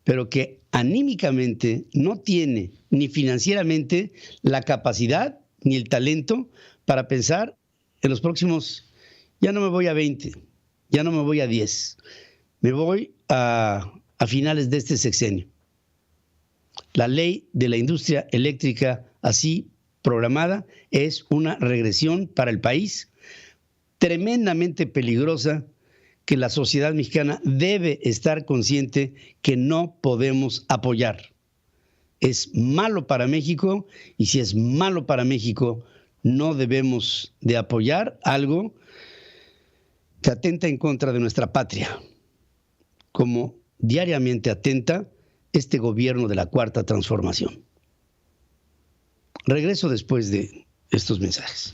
pero que anímicamente no tiene ni financieramente la capacidad ni el talento para pensar en los próximos, ya no me voy a 20, ya no me voy a 10, me voy a finales de este sexenio. La ley de la industria eléctrica así programada es una regresión para el país tremendamente peligrosa que la sociedad mexicana debe estar consciente que no podemos apoyar. Es malo para México y si es malo para México, no debemos de apoyar algo que atenta en contra de nuestra patria, como diariamente atenta este gobierno de la Cuarta Transformación. Regreso después de estos mensajes.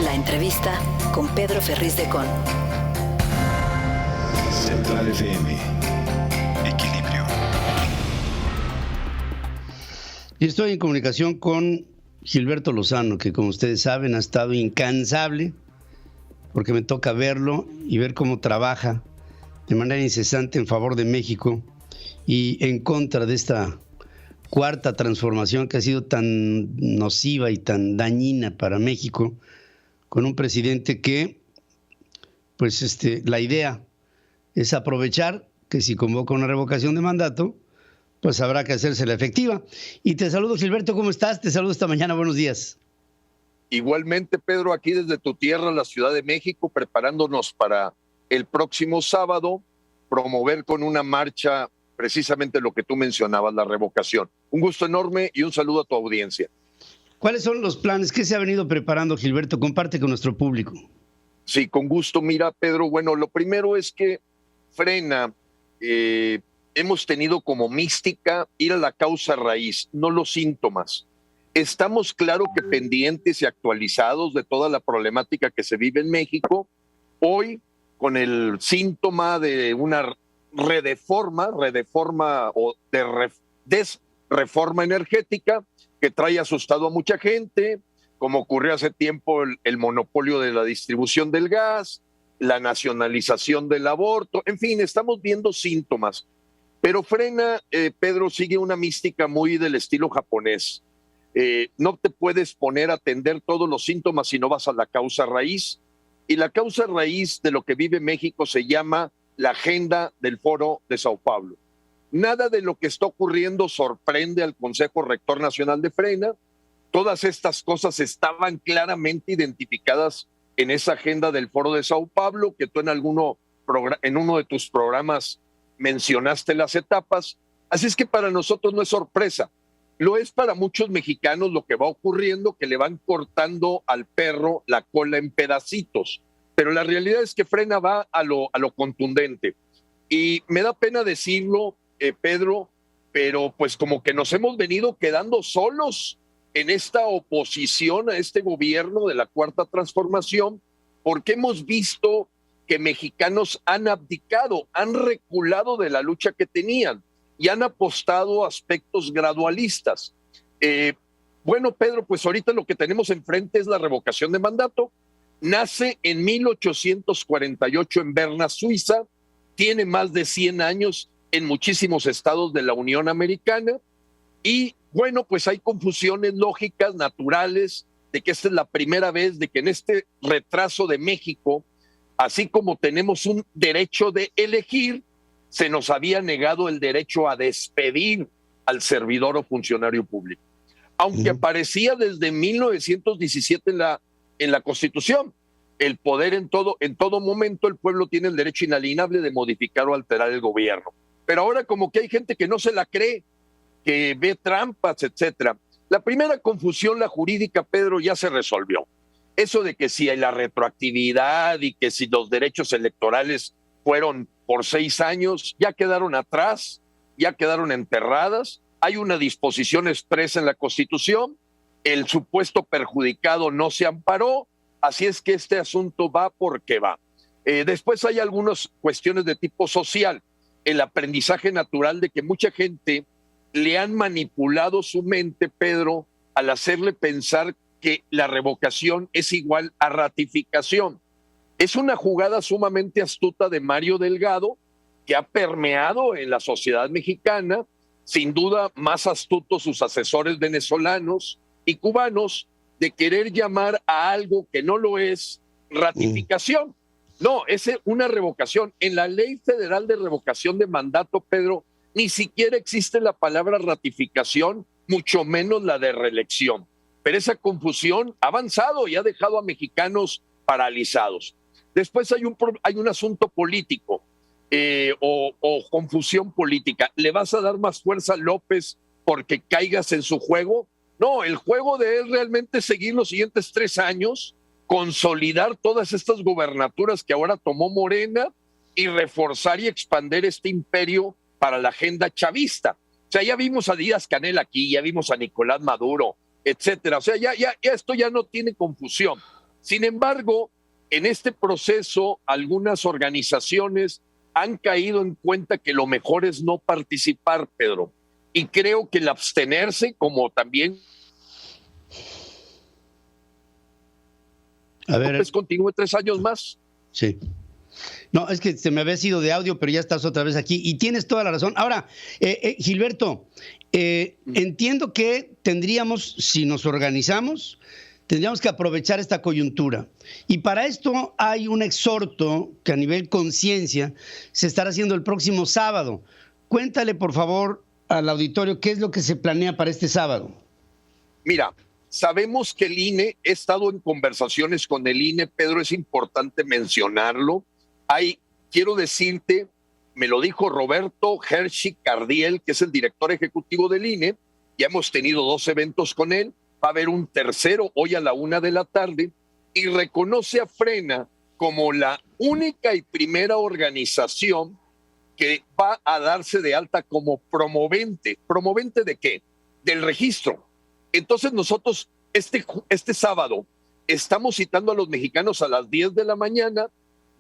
La entrevista con Pedro Ferriz de Con. Central FM. Equilibrio. Y estoy en comunicación con Gilberto Lozano, que como ustedes saben ha estado incansable, porque me toca verlo y ver cómo trabaja de manera incesante en favor de México y en contra de esta cuarta transformación que ha sido tan nociva y tan dañina para México, con un presidente que, pues la idea es aprovechar que si convoca una revocación de mandato, pues habrá que hacérsela efectiva. Y te saludo, Gilberto, ¿cómo estás? Te saludo esta mañana, buenos días. Igualmente, Pedro, aquí desde tu tierra, la Ciudad de México, preparándonos para el próximo sábado, promover con una marcha precisamente lo que tú mencionabas, la revocación. Un gusto enorme y un saludo a tu audiencia. ¿Cuáles son los planes? ¿Qué se ha venido preparando, Gilberto? Comparte con nuestro público. Sí, con gusto. Mira, Pedro, bueno, lo primero es que frena, hemos tenido como mística ir a la causa raíz, no los síntomas. Estamos claro que pendientes y actualizados de toda la problemática que se vive en México, hoy con el síntoma de una redeforma o de desreforma energética que trae asustado a mucha gente, como ocurrió hace tiempo el monopolio de la distribución del gas, la nacionalización del aborto, en fin, estamos viendo síntomas. Pero Frena, Pedro, sigue una mística muy del estilo japonés. No te puedes poner a atender todos los síntomas si no vas a la causa raíz. Y la causa raíz de lo que vive México se llama la agenda del Foro de Sao Paulo. Nada de lo que está ocurriendo sorprende al Consejo Rector Nacional de Frena. Todas estas cosas estaban claramente identificadas en esa agenda del Foro de Sao Paulo, que tú en uno de tus programas mencionaste las etapas. Así es que para nosotros no es sorpresa. Lo es para muchos mexicanos lo que va ocurriendo, que le van cortando al perro la cola en pedacitos. Pero la realidad es que Frena va a lo contundente. Y me da pena decirlo, Pedro, pero pues como que nos hemos venido quedando solos en esta oposición a este gobierno de la Cuarta Transformación, porque hemos visto que mexicanos han abdicado, han reculado de la lucha que tenían y han apostado a aspectos gradualistas. Bueno, Pedro, pues ahorita lo que tenemos enfrente es la revocación de mandato. Nace en 1848 en Berna, Suiza, tiene más de 100 años en muchísimos estados de la Unión Americana y bueno, pues hay confusiones lógicas, naturales, de que esta es la primera vez de que en este retraso de México, así como tenemos un derecho de elegir, se nos había negado el derecho a despedir al servidor o funcionario público. Aunque aparecía desde 1917 en la Constitución, el poder en todo momento, el pueblo tiene el derecho inalienable de modificar o alterar el gobierno. Pero ahora como que hay gente que no se la cree, que ve trampas, etcétera. La primera confusión, la jurídica, Pedro, ya se resolvió. Eso de que si hay la retroactividad y que si los derechos electorales fueron por 6 años, ya quedaron atrás, ya quedaron enterradas. Hay una disposición expresa en la Constitución, el supuesto perjudicado no se amparó, así es que este asunto va porque va. Después hay algunas cuestiones de tipo social, el aprendizaje natural de que mucha gente le han manipulado su mente, Pedro, al hacerle pensar que la revocación es igual a ratificación. Es una jugada sumamente astuta de Mario Delgado que ha permeado en la sociedad mexicana, sin duda más astutos sus asesores venezolanos y cubanos, de querer llamar a algo que no lo es ratificación. No, es una revocación. En la Ley Federal de Revocación de Mandato, Pedro, ni siquiera existe la palabra ratificación, mucho menos la de reelección. Pero esa confusión ha avanzado y ha dejado a mexicanos paralizados. Después hay un asunto político o confusión política. ¿Le vas a dar más fuerza a López porque caigas en su juego? No, el juego de él realmente es seguir los siguientes 3 años, consolidar todas estas gubernaturas que ahora tomó Morena y reforzar y expandir este imperio para la agenda chavista. O sea, ya vimos a Díaz-Canel aquí, ya vimos a Nicolás Maduro, etcétera. O sea, ya esto ya no tiene confusión. Sin embargo, en este proceso, algunas organizaciones han caído en cuenta que lo mejor es no participar, Pedro. Y creo que el abstenerse, como también López continúe 3 años más. Sí. No, es que se me había sido de audio, pero ya estás otra vez aquí y tienes toda la razón. Ahora, Gilberto, entiendo que tendríamos, si nos organizamos, tendríamos que aprovechar esta coyuntura. Y para esto hay un exhorto que a nivel conciencia se estará haciendo el próximo sábado. Cuéntale, por favor, al auditorio qué es lo que se planea para este sábado. Mira, sabemos que el INE, he estado en conversaciones con el INE, Pedro, es importante mencionarlo. Quiero decirte, me lo dijo Roberto Hershey Cardiel, que es el director ejecutivo del INE, ya hemos tenido 2 eventos con él, va a haber un tercero hoy a la 1:00 p.m, y reconoce a Frena como la única y primera organización que va a darse de alta como promovente. ¿Promovente de qué? Del registro. Entonces nosotros este sábado estamos citando a los mexicanos a las 10 de la mañana,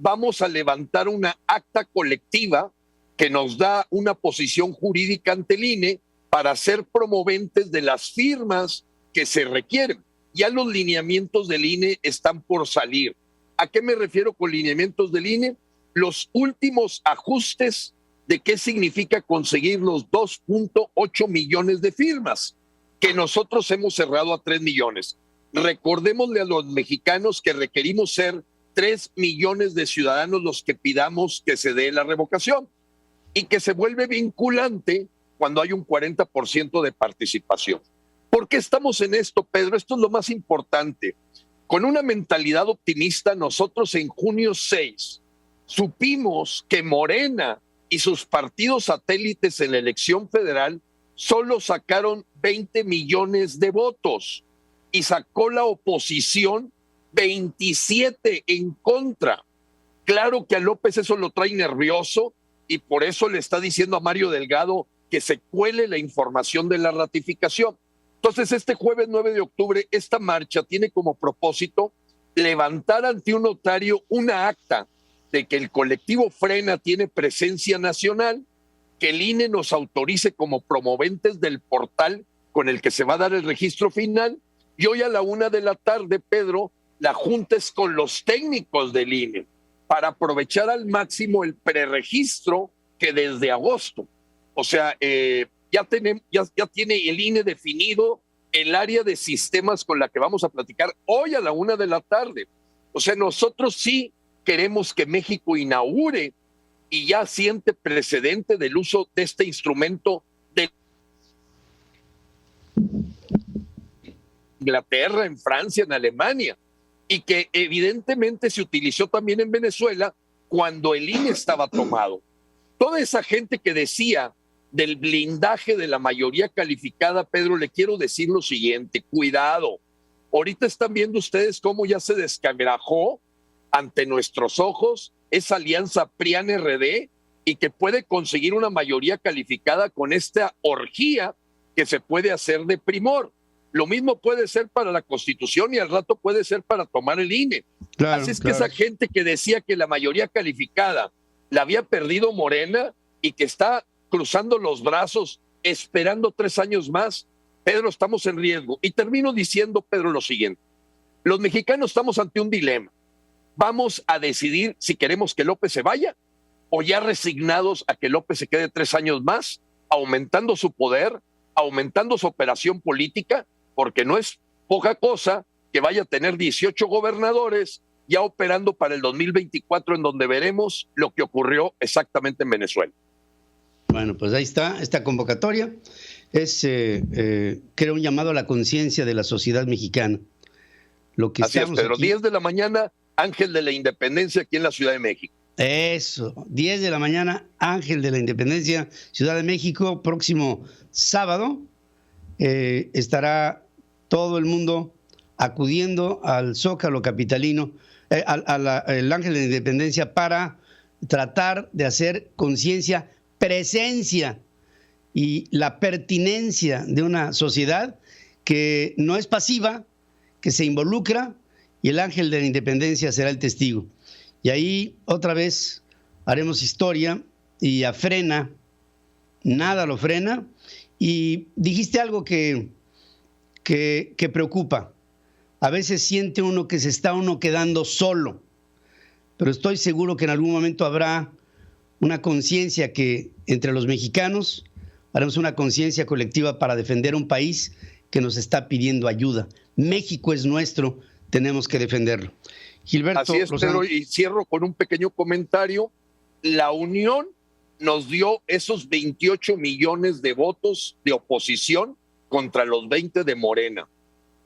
vamos a levantar una acta colectiva que nos da una posición jurídica ante el INE para ser promoventes de las firmas que se requieren. Ya los lineamientos del INE están por salir. ¿A qué me refiero con lineamientos del INE? Los últimos ajustes de qué significa conseguir los 2.8 millones de firmas, que nosotros hemos cerrado a 3 millones. Recordémosle a los mexicanos que requerimos ser 3 millones de ciudadanos los que pidamos que se dé la revocación y que se vuelve vinculante cuando hay un 40% de participación. ¿Por qué estamos en esto, Pedro? Esto es lo más importante. Con una mentalidad optimista, nosotros en junio 6 supimos que Morena y sus partidos satélites en la elección federal solo sacaron 20 millones de votos y sacó la oposición 27 en contra. Claro que a López eso lo trae nervioso y por eso le está diciendo a Mario Delgado que se cuele la información de la ratificación. Entonces, este jueves 9 de octubre, esta marcha tiene como propósito levantar ante un notario una acta de que el colectivo Frena tiene presencia nacional, que el INE nos autorice como promoventes del portal con el que se va a dar el registro final. Y hoy a la 1:00 p.m, Pedro, la junta es con los técnicos del INE para aprovechar al máximo el preregistro que desde agosto, o sea, ya tiene el INE definido el área de sistemas con la que vamos a platicar hoy a la 1:00 p.m. O sea, nosotros sí queremos que México inaugure y ya siente precedente del uso de este instrumento de Inglaterra, en Francia, en Alemania, y que evidentemente se utilizó también en Venezuela cuando el INE estaba tomado. Toda esa gente que decía del blindaje de la mayoría calificada, Pedro, le quiero decir lo siguiente: cuidado, ahorita están viendo ustedes cómo ya se descagrajó ante nuestros ojos esa alianza PRIAN-RD y que puede conseguir una mayoría calificada con esta orgía que se puede hacer de primor. Lo mismo puede ser para la Constitución y al rato puede ser para tomar el INE. Claro, así es que esa gente que decía que la mayoría calificada la había perdido Morena y que está cruzando los brazos esperando 3 años más, Pedro, estamos en riesgo. Y termino diciendo, Pedro, lo siguiente: los mexicanos estamos ante un dilema. Vamos a decidir si queremos que López se vaya o ya resignados a que López se quede 3 años más, aumentando su poder, aumentando su operación política, porque no es poca cosa que vaya a tener 18 gobernadores ya operando para el 2024, en donde veremos lo que ocurrió exactamente en Venezuela. Bueno, pues ahí está, esta convocatoria es, creo, un llamado a la conciencia de la sociedad mexicana. Lo que así es, Pedro, aquí... 10 de la mañana, Ángel de la Independencia, aquí en la Ciudad de México. Eso, 10 de la mañana, Ángel de la Independencia, Ciudad de México. Próximo sábado estará todo el mundo acudiendo al Zócalo capitalino, al Ángel de la Independencia, para tratar de hacer conciencia, presencia y la pertinencia de una sociedad que no es pasiva, que se involucra, y el Ángel de la Independencia será el testigo. Y ahí otra vez haremos historia, y a Frena nada lo frena. Y dijiste algo que preocupa. A veces siente uno que se está uno quedando solo, pero estoy seguro que en algún momento habrá una conciencia que entre los mexicanos haremos una conciencia colectiva para defender un país que nos está pidiendo ayuda. México es nuestro, tenemos que defenderlo. Gilberto, así es, Pedro, y cierro con un pequeño comentario. La Unión nos dio esos 28 millones de votos de oposición contra los 20 de Morena.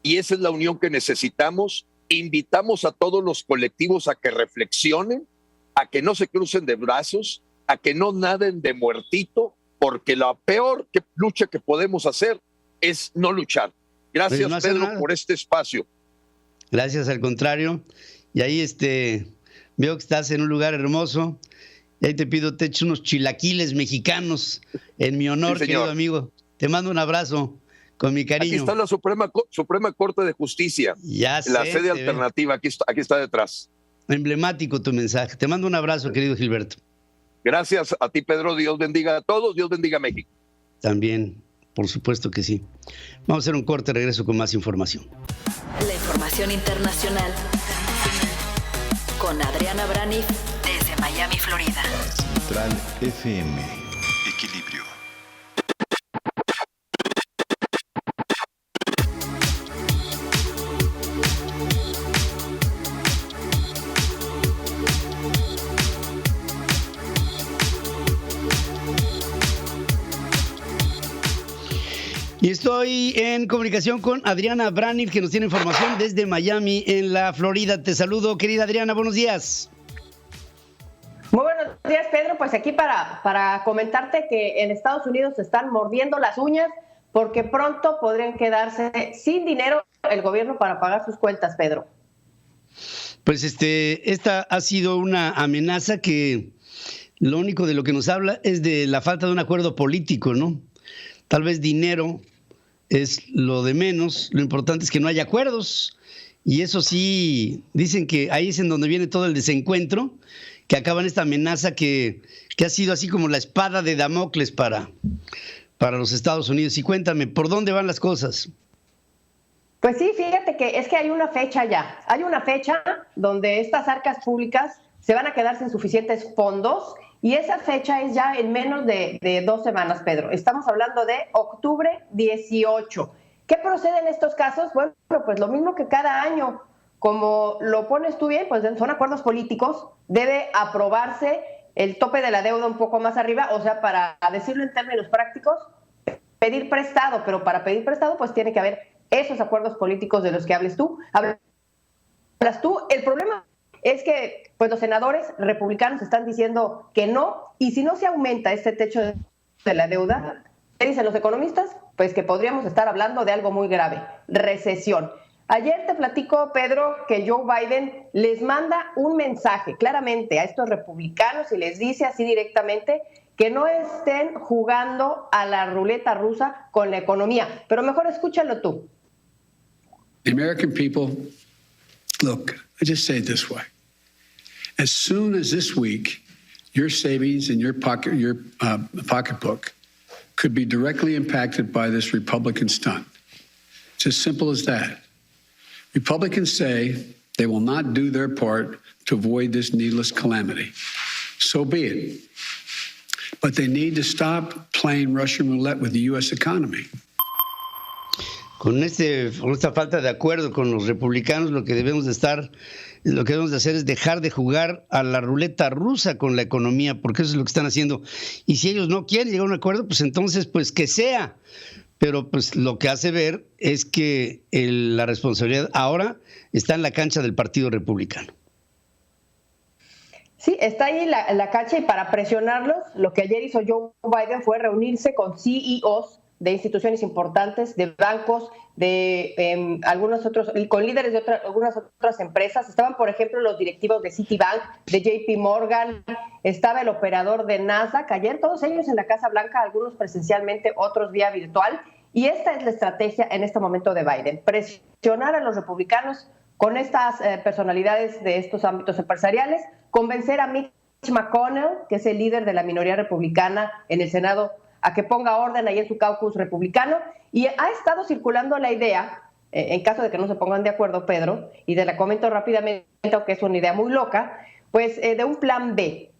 Y esa es la unión que necesitamos. Invitamos a todos los colectivos a que reflexionen, a que no se crucen de brazos, a que no naden de muertito, porque la peor lucha que podemos hacer es no luchar. Gracias, no Pedro, por este espacio. Gracias, al contrario. Y ahí veo que estás en un lugar hermoso. Y ahí te pido, te echo unos chilaquiles mexicanos en mi honor, sí, querido amigo. Te mando un abrazo con mi cariño. Aquí está la Suprema Corte de Justicia. Ya sé, la sede alternativa, aquí está detrás. Emblemático tu mensaje. Te mando un abrazo, querido Gilberto. Gracias a ti, Pedro. Dios bendiga a todos. Dios bendiga a México. También, por supuesto que sí. Vamos a hacer un corte, regreso con más información. La información internacional con Adriana Brani desde Miami, Florida. Central FM. Equilibrio. Y estoy en comunicación con Adriana Braniff, que nos tiene información desde Miami, en la Florida. Te saludo, querida Adriana, buenos días. Muy buenos días, Pedro. Pues aquí para comentarte que en Estados Unidos se están mordiendo las uñas porque pronto podrían quedarse sin dinero el gobierno para pagar sus cuentas, Pedro. Pues esta ha sido una amenaza que lo único de lo que nos habla es de la falta de un acuerdo político, ¿no? Tal vez dinero es lo de menos, lo importante es que no haya acuerdos, y eso sí, dicen que ahí es en donde viene todo el desencuentro, que acaba en esta amenaza que ha sido así como la espada de Damocles para los Estados Unidos. Y cuéntame, ¿por dónde van las cosas? Pues sí, fíjate que es que hay una fecha ya, hay una fecha donde estas arcas públicas se van a quedar sin suficientes fondos, y esa fecha es ya en menos de 2 semanas, Pedro. Estamos hablando de octubre 18. ¿Qué procede en estos casos? Bueno, pues lo mismo que cada año. Como lo pones tú bien, pues son acuerdos políticos. Debe aprobarse el tope de la deuda un poco más arriba. O sea, para decirlo en términos prácticos, pedir prestado. Pero para pedir prestado, pues tiene que haber esos acuerdos políticos de los que hablas tú. El problema es que pues los senadores republicanos están diciendo que no, y si no se aumenta este techo de la deuda, ¿qué dicen los economistas? Pues que podríamos estar hablando de algo muy grave, recesión. Ayer te platico, Pedro, que Joe Biden les manda un mensaje claramente a estos republicanos y les dice así directamente que no estén jugando a la ruleta rusa con la economía. Pero mejor escúchalo tú. The American people, look, I just say it this way. As soon as this week, your savings and your pocketbook could be directly impacted by this Republican stunt. It's as simple as that. Republicans say they will not do their part to avoid this needless calamity. So be it. But they need to stop playing Russian roulette with the U.S. economy. Con esta falta de acuerdo con los republicanos, lo que debemos de hacer es dejar de jugar a la ruleta rusa con la economía, porque eso es lo que están haciendo. Y si ellos no quieren llegar a un acuerdo, pues entonces, pues que sea. Pero pues lo que hace ver es que la responsabilidad ahora está en la cancha del Partido Republicano. Sí, está ahí la cancha, y para presionarlos, lo que ayer hizo Joe Biden fue reunirse con CEOs de instituciones importantes, de bancos, de algunos otros, con líderes de algunas otras empresas. Estaban, por ejemplo, los directivos de Citibank, de JP Morgan, estaba el operador de Nasdaq. Ayer todos ellos en la Casa Blanca, algunos presencialmente, otros vía virtual. Y esta es la estrategia en este momento de Biden: presionar a los republicanos con estas personalidades de estos ámbitos empresariales, convencer a Mitch McConnell, que es el líder de la minoría republicana en el Senado, a que ponga orden ahí en su caucus republicano. Y ha estado circulando la idea, en caso de que no se pongan de acuerdo, Pedro, y te la comento rápidamente, aunque es una idea muy loca, pues de un plan B,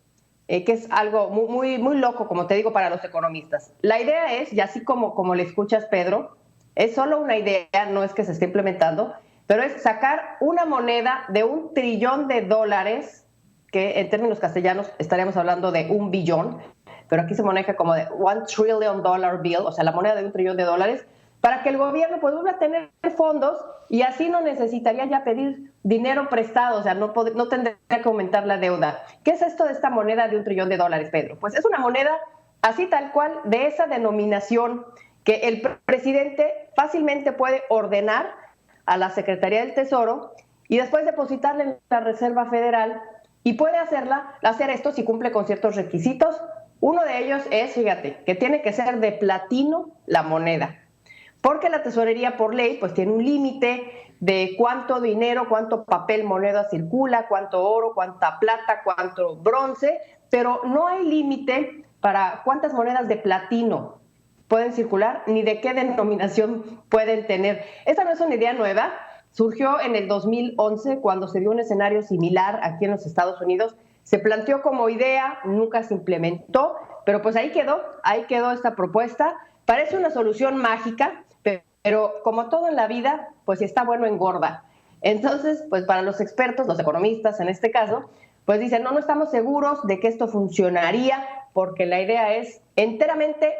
que es algo muy, muy loco, como te digo, para los economistas. La idea es, y así como le escuchas, Pedro, es solo una idea, no es que se esté implementando, pero es sacar una moneda de $1 trillón, que en términos castellanos estaríamos hablando de 1 billón, pero aquí se maneja como de $1 trillion bill, o sea, la moneda de $1 trillón, para que el gobierno pues vuelva a tener fondos, y así no necesitaría ya pedir dinero prestado, o sea, no tendría que aumentar la deuda. ¿Qué es esto de esta moneda de $1 trillón, Pedro? Pues es una moneda así tal cual, de esa denominación, que el presidente fácilmente puede ordenar a la Secretaría del Tesoro y después depositarla en la Reserva Federal, y puede hacer esto si cumple con ciertos requisitos. Uno de ellos es, fíjate, que tiene que ser de platino la moneda, porque la tesorería por ley pues tiene un límite de cuánto dinero, cuánto papel moneda circula, cuánto oro, cuánta plata, cuánto bronce, pero no hay límite para cuántas monedas de platino pueden circular ni de qué denominación pueden tener. Esta no es una idea nueva, surgió en el 2011 cuando se dio un escenario similar aquí en los Estados Unidos. Se planteó como idea, nunca se implementó, pero pues ahí quedó esta propuesta. Parece una solución mágica, pero como todo en la vida, pues si está bueno engorda. Entonces, pues para los expertos, los economistas en este caso, pues dicen, no estamos seguros de que esto funcionaría porque la idea es enteramente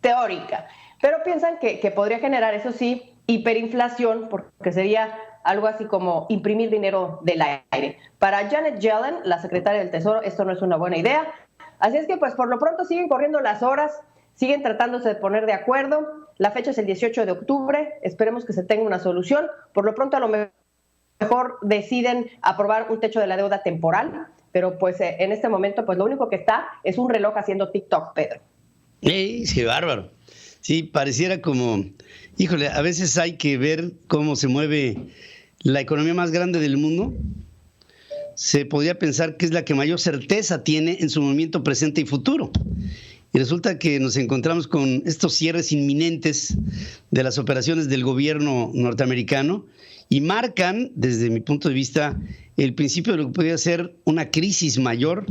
teórica. Pero piensan que podría generar, eso sí, hiperinflación, porque sería algo así como imprimir dinero del aire. Para Janet Yellen, la secretaria del Tesoro, esto no es una buena idea. Así es que, pues por lo pronto siguen corriendo las horas, siguen tratándose de poner de acuerdo. La fecha es el 18 de octubre, esperemos que se tenga una solución. Por lo pronto, a lo mejor deciden aprobar un techo de la deuda temporal, pero pues en este momento, pues lo único que está es un reloj haciendo TikTok, Pedro. Sí, bárbaro. Sí, pareciera como, híjole, a veces hay que ver cómo se mueve la economía más grande del mundo. Se podría pensar que es la que mayor certeza tiene en su movimiento presente y futuro. Y resulta que nos encontramos con estos cierres inminentes de las operaciones del gobierno norteamericano y marcan, desde mi punto de vista, el principio de lo que podría ser una crisis mayor,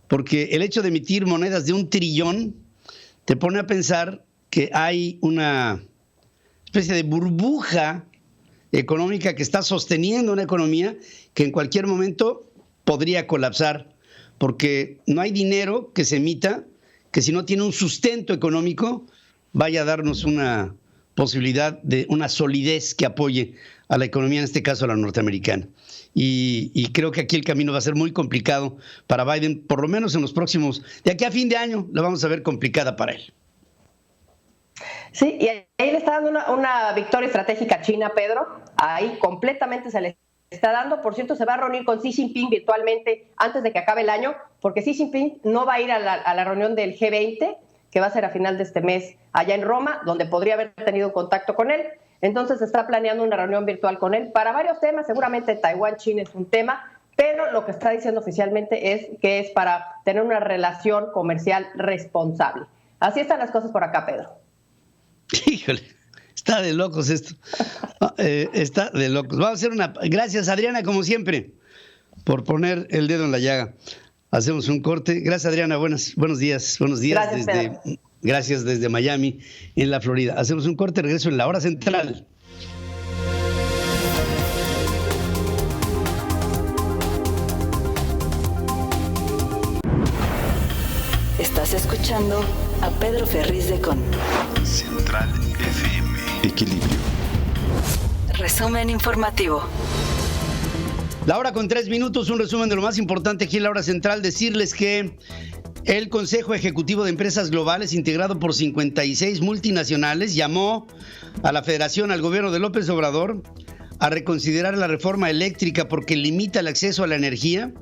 porque el hecho de emitir monedas de $1 trillón te pone a pensar que hay una especie de burbuja económica que está sosteniendo una economía que en cualquier momento podría colapsar, porque no hay dinero que se emita que si no tiene un sustento económico vaya a darnos una posibilidad de una solidez que apoye a la economía, en este caso a la norteamericana. Y creo que aquí el camino va a ser muy complicado para Biden, por lo menos en los próximos, de aquí a fin de año, la vamos a ver complicada para él. Sí, y ahí le está dando una victoria estratégica a China, Pedro. Ahí completamente se le está dando. Por cierto, se va a reunir con Xi Jinping virtualmente antes de que acabe el año, porque Xi Jinping no va a ir a la reunión del G20, que va a ser a final de este mes allá en Roma, donde podría haber tenido contacto con él. Entonces se está planeando una reunión virtual con él para varios temas. Seguramente Taiwán, China es un tema, pero lo que está diciendo oficialmente es que es para tener una relación comercial responsable. Así están las cosas por acá, Pedro. Híjole, está de locos esto. Está de locos. Vamos a hacer una... Gracias, Adriana, como siempre, por poner el dedo en la llaga. Hacemos un corte. Gracias, Adriana. Buenos días. Buenos días. Gracias desde Miami, en la Florida. Hacemos un corte, regreso en la hora central. Estás escuchando a Pedro Ferriz de Con. Central FM. Equilibrio. Resumen informativo. La hora con 3 minutos, un resumen de lo más importante aquí en la hora central. Decirles que el Consejo Ejecutivo de Empresas Globales, integrado por 56 multinacionales, llamó a la Federación, al gobierno de López Obrador, a reconsiderar la reforma eléctrica porque limita el acceso a la energía,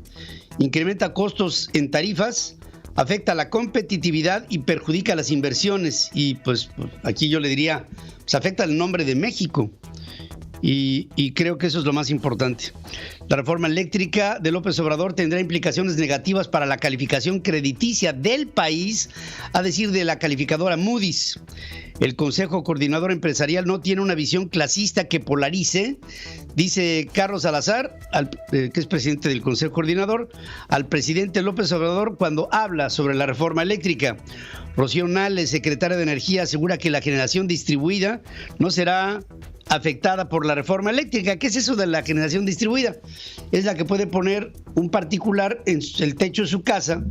incrementa costos en tarifas, afecta la competitividad y perjudica las inversiones. Y pues aquí yo le diría, pues afecta el nombre de México. Y creo que eso es lo más importante. La reforma eléctrica de López Obrador tendrá implicaciones negativas para la calificación crediticia del país, a decir de la calificadora Moody's. El Consejo Coordinador Empresarial no tiene una visión clasista que polarice, dice Carlos Salazar, que es presidente del Consejo Coordinador, al presidente López Obrador cuando habla sobre la reforma eléctrica. Rocío Nales, secretaria de Energía, asegura que la generación distribuida no será afectada por la reforma eléctrica. ¿Qué es eso de la generación distribuida? Es la que puede poner un particular en el techo de su casa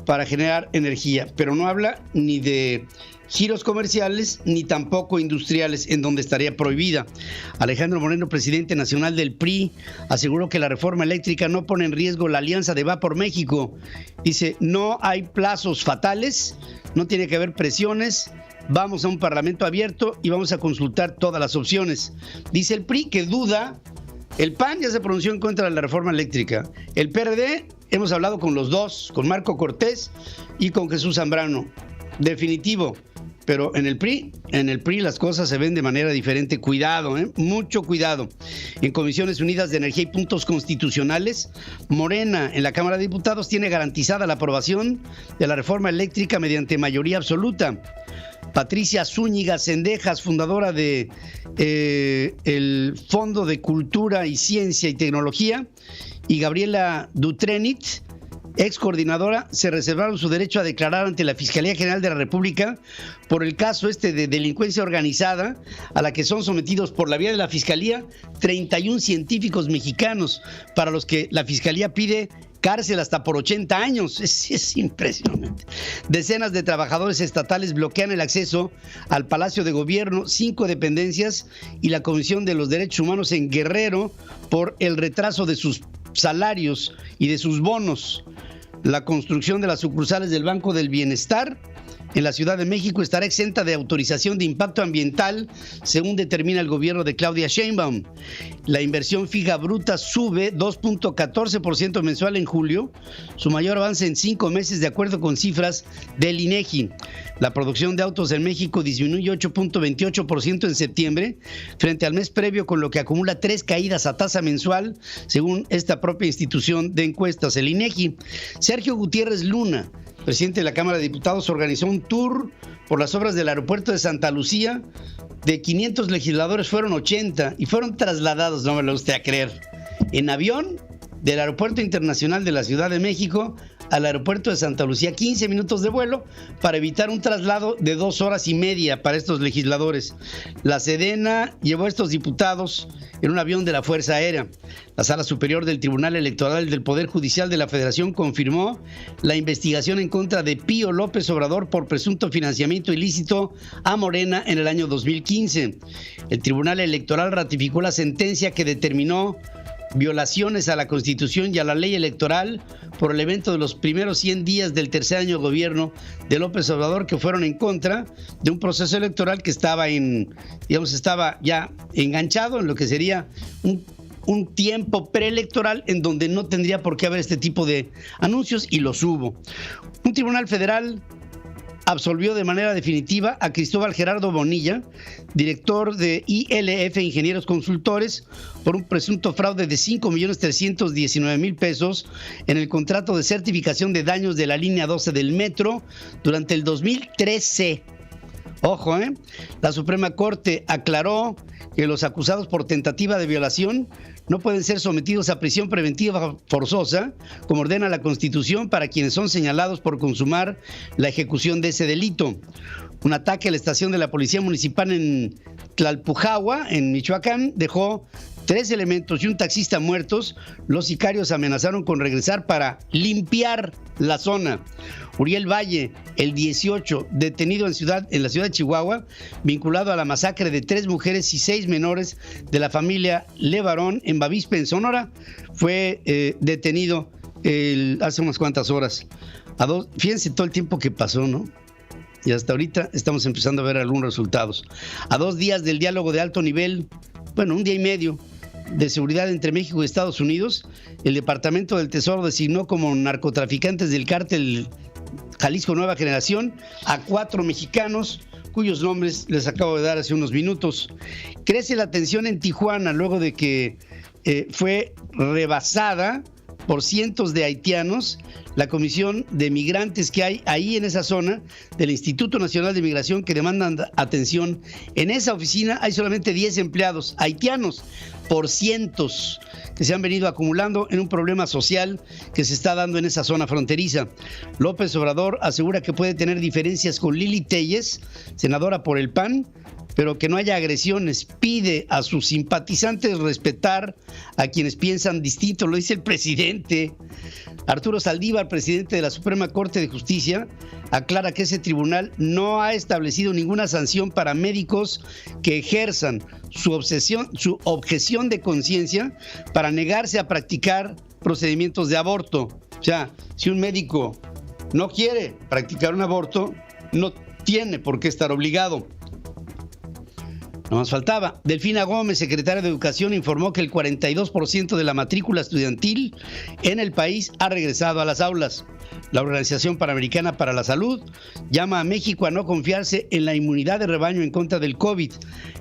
para generar energía, pero no habla ni de giros comerciales ni tampoco industriales, en donde estaría prohibida. Alejandro Moreno, presidente nacional del PRI, aseguró que la reforma eléctrica no pone en riesgo la alianza de Va por México. Dice, no hay plazos fatales, no tiene que haber presiones, vamos a un parlamento abierto y vamos a consultar todas las opciones. Dice el PRI que duda. El PAN ya se pronunció en contra de la reforma eléctrica. El PRD, hemos hablado con los dos, con Marco Cortés y con Jesús Zambrano. Definitivo. Pero en el PRI las cosas se ven de manera diferente. Cuidado, mucho cuidado. En Comisiones Unidas de Energía y Puntos Constitucionales, Morena en la Cámara de Diputados tiene garantizada la aprobación de la reforma eléctrica mediante mayoría absoluta. Patricia Zúñiga Cendejas, fundadora de el Fondo de Cultura y Ciencia y Tecnología, y Gabriela Dutrenit, ex coordinadora, se reservaron su derecho a declarar ante la Fiscalía General de la República por el caso de delincuencia organizada a la que son sometidos por la vía de la Fiscalía 31 científicos mexicanos, para los que la Fiscalía pide cárcel hasta por 80 años. Es impresionante. Decenas de trabajadores estatales bloquean el acceso al Palacio de Gobierno, 5 dependencias y la Comisión de los Derechos Humanos en Guerrero por el retraso de sus salarios y de sus bonos. La construcción de las sucursales del Banco del Bienestar en la Ciudad de México estará exenta de autorización de impacto ambiental, según determina el gobierno de Claudia Sheinbaum. La inversión fija bruta sube 2.14% mensual en julio, su mayor avance en 5 meses de acuerdo con cifras del INEGI. La producción de autos en México disminuye 8.28% en septiembre frente al mes previo, con lo que acumula 3 caídas a tasa mensual, según esta propia institución de encuestas, el INEGI. Sergio Gutiérrez Luna, presidente de la Cámara de Diputados, organizó un tour por las obras del aeropuerto de Santa Lucía. De 500 legisladores fueron 80 y fueron trasladados, no me lo usted a creer, en avión del Aeropuerto Internacional de la Ciudad de México al aeropuerto de Santa Lucía, 15 minutos de vuelo para evitar un traslado de 2 horas y media para estos legisladores. La Sedena llevó a estos diputados en un avión de la Fuerza Aérea. La Sala Superior del Tribunal Electoral del Poder Judicial de la Federación confirmó la investigación en contra de Pío López Obrador por presunto financiamiento ilícito a Morena en el año 2015. El Tribunal Electoral ratificó la sentencia que determinó violaciones a la Constitución y a la ley electoral por el evento de los primeros 100 días del tercer año de gobierno de López Obrador, que fueron en contra de un proceso electoral que estaba ya enganchado en lo que sería un tiempo preelectoral en donde no tendría por qué haber este tipo de anuncios, y los hubo. Un tribunal federal absolvió de manera definitiva a Cristóbal Gerardo Bonilla, director de ILF Ingenieros Consultores, por un presunto fraude de 5.319.000 pesos en el contrato de certificación de daños de la línea 12 del metro durante el 2013. Ojo, la Suprema Corte aclaró que los acusados por tentativa de violación no pueden ser sometidos a prisión preventiva forzosa, como ordena la Constitución, para quienes son señalados por consumar la ejecución de ese delito. Un ataque a la estación de la Policía Municipal en Tlalpujahua, en Michoacán, dejó 3 elementos y un taxista muertos. Los sicarios amenazaron con regresar para limpiar la zona. Uriel Valle, el 18, detenido en la ciudad de Chihuahua, vinculado a la masacre de 3 mujeres y 6 menores de la familia Levarón en Bavispe, en Sonora, fue detenido hace unas cuantas horas. Fíjense todo el tiempo que pasó, ¿no? Y hasta ahorita estamos empezando a ver algunos resultados. A 2 días del diálogo de alto nivel, un día y medio, de seguridad entre México y Estados Unidos, el Departamento del Tesoro designó como narcotraficantes del cártel Jalisco Nueva Generación a 4 mexicanos, cuyos nombres les acabo de dar hace unos minutos. Crece la tensión en Tijuana luego de que fue rebasada por cientos de haitianos la comisión de migrantes que hay ahí en esa zona del Instituto Nacional de Migración, que demandan atención. En esa oficina hay solamente 10 empleados haitianos por cientos que se han venido acumulando en un problema social que se está dando en esa zona fronteriza. López Obrador asegura que puede tener diferencias con Lili Téllez, senadora por el PAN, pero que no haya agresiones. Pide a sus simpatizantes respetar a quienes piensan distinto, lo dice el presidente. Arturo Saldívar, presidente de la Suprema Corte de Justicia, aclara que ese tribunal no ha establecido ninguna sanción para médicos que ejerzan su objeción de conciencia para negarse a practicar procedimientos de aborto. O sea, si un médico no quiere practicar un aborto, no tiene por qué estar obligado. No más faltaba. Delfina Gómez, secretaria de Educación, informó que el 42% de la matrícula estudiantil en el país ha regresado a las aulas. La Organización Panamericana para la Salud llama a México a no confiarse en la inmunidad de rebaño en contra del COVID.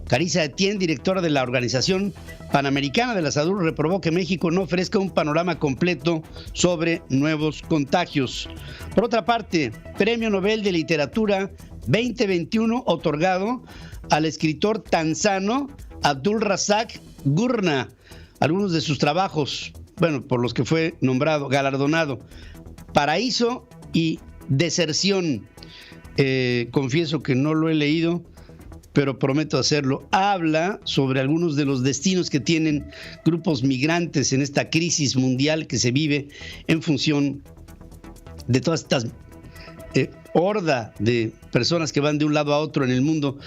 Carissa Etienne, directora de la Organización Panamericana de la Salud, reprobó que México no ofrezca un panorama completo sobre nuevos contagios. Por otra parte, Premio Nobel de Literatura 2021 otorgado al escritor tanzano Abdul Razak Gurnah. Algunos de sus trabajos, por los que fue nombrado, galardonado. Paraíso y Deserción. Confieso que no lo he leído, pero prometo hacerlo. Habla sobre algunos de los destinos que tienen grupos migrantes en esta crisis mundial que se vive en función de todas estas horda de personas que van de un lado a otro en el mundo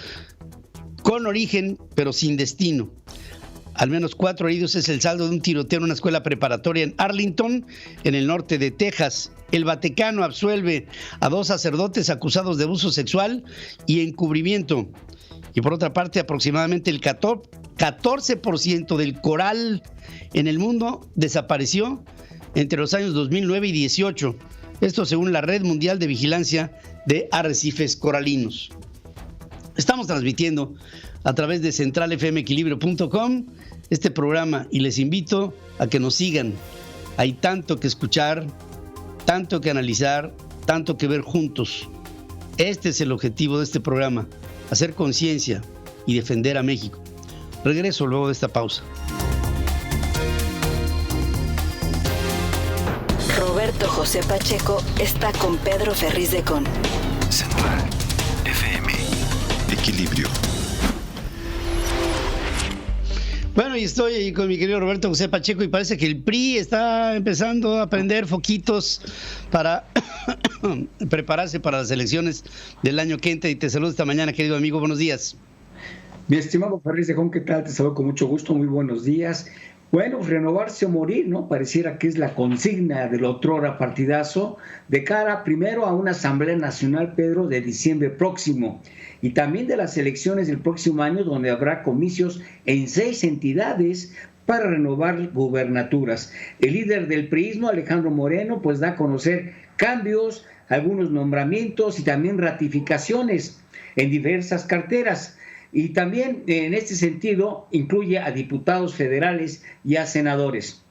con origen pero sin destino. Al menos 4 heridos es el saldo de un tiroteo en una escuela preparatoria en Arlington, en el norte de Texas. El Vaticano absuelve a 2 sacerdotes acusados de abuso sexual y encubrimiento. Y por otra parte, aproximadamente el 14% del coral en el mundo desapareció entre los años 2009 y 2018. Esto según la Red Mundial de Vigilancia de Arrecifes Coralinos. Estamos transmitiendo a través de centralfmequilibrio.com este programa y les invito a que nos sigan. Hay tanto que escuchar, tanto que analizar, tanto que ver juntos. Este es el objetivo de este programa, hacer conciencia y defender a México. Regreso luego de esta pausa. Roberto José Pacheco está con Pedro Ferriz de Con. Central FM. Equilibrio. Bueno, y estoy ahí con mi querido Roberto José Pacheco y parece que el PRI está empezando a prender foquitos para prepararse para las elecciones del año que entra. Y te saludo esta mañana, querido amigo. Buenos días. Mi estimado Ferriz de Con, ¿qué tal? Te saludo con mucho gusto. Muy buenos días. Bueno, renovarse o morir, ¿no? Pareciera que es la consigna del otrora partidazo de cara primero a una Asamblea Nacional, Pedro, de diciembre próximo y también de las elecciones del próximo año, donde habrá comicios en 6 entidades para renovar gubernaturas. El líder del priismo, Alejandro Moreno, pues da a conocer cambios, algunos nombramientos y también ratificaciones en diversas carteras. Y también en este sentido incluye a diputados federales y a senadores.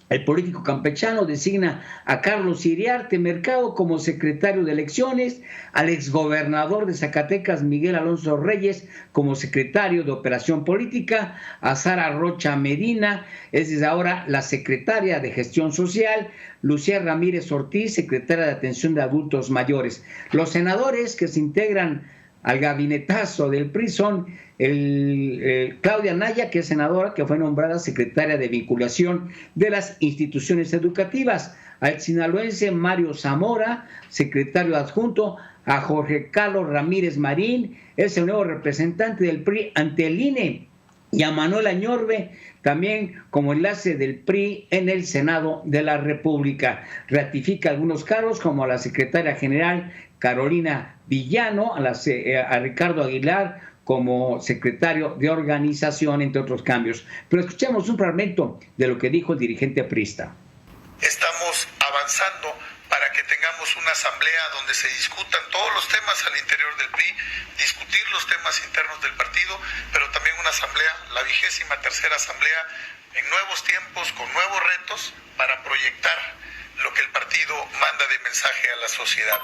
El político campechano designa a Carlos Iriarte Mercado como secretario de elecciones, al exgobernador de Zacatecas Miguel Alonso Reyes como secretario de operación política, a Sara Rocha Medina, es desde ahora la secretaria de gestión social, Lucía Ramírez Ortiz, secretaria de atención de adultos mayores. Los senadores que se integran al gabinetazo del PRI son Claudia Naya, que es senadora, que fue nombrada secretaria de vinculación de las instituciones educativas, al sinaloense Mario Zamora, secretario adjunto, a Jorge Carlos Ramírez Marín, es el nuevo representante del PRI ante el INE, y a Manuel Añorbe, también como enlace del PRI en el Senado de la República. Ratifica algunos cargos como a la secretaria general Carolina Villano, a Ricardo Aguilar como secretario de organización, entre otros cambios. Pero escuchemos un fragmento de lo que dijo el dirigente priista. Estamos avanzando para que tengamos una asamblea donde se discutan todos los temas al interior del PRI, discutir los temas internos del partido, pero también una asamblea, la 23ª asamblea, en nuevos tiempos, con nuevos retos, para proyectar lo que el partido manda de mensaje a la sociedad.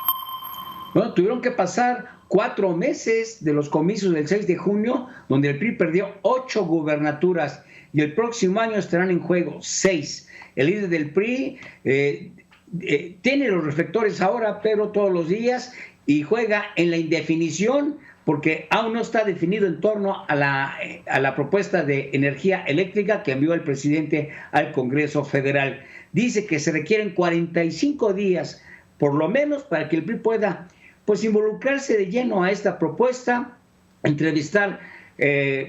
Bueno, tuvieron que pasar 4 meses de los comicios del 6 de junio, donde el PRI perdió 8 gubernaturas y el próximo año estarán en juego 6. El líder del PRI tiene los reflectores ahora, pero todos los días, y juega en la indefinición porque aún no está definido en torno a la propuesta de energía eléctrica que envió el presidente al Congreso Federal. Dice que se requieren 45 días, por lo menos, para que el PRI pueda pues involucrarse de lleno a esta propuesta, entrevistar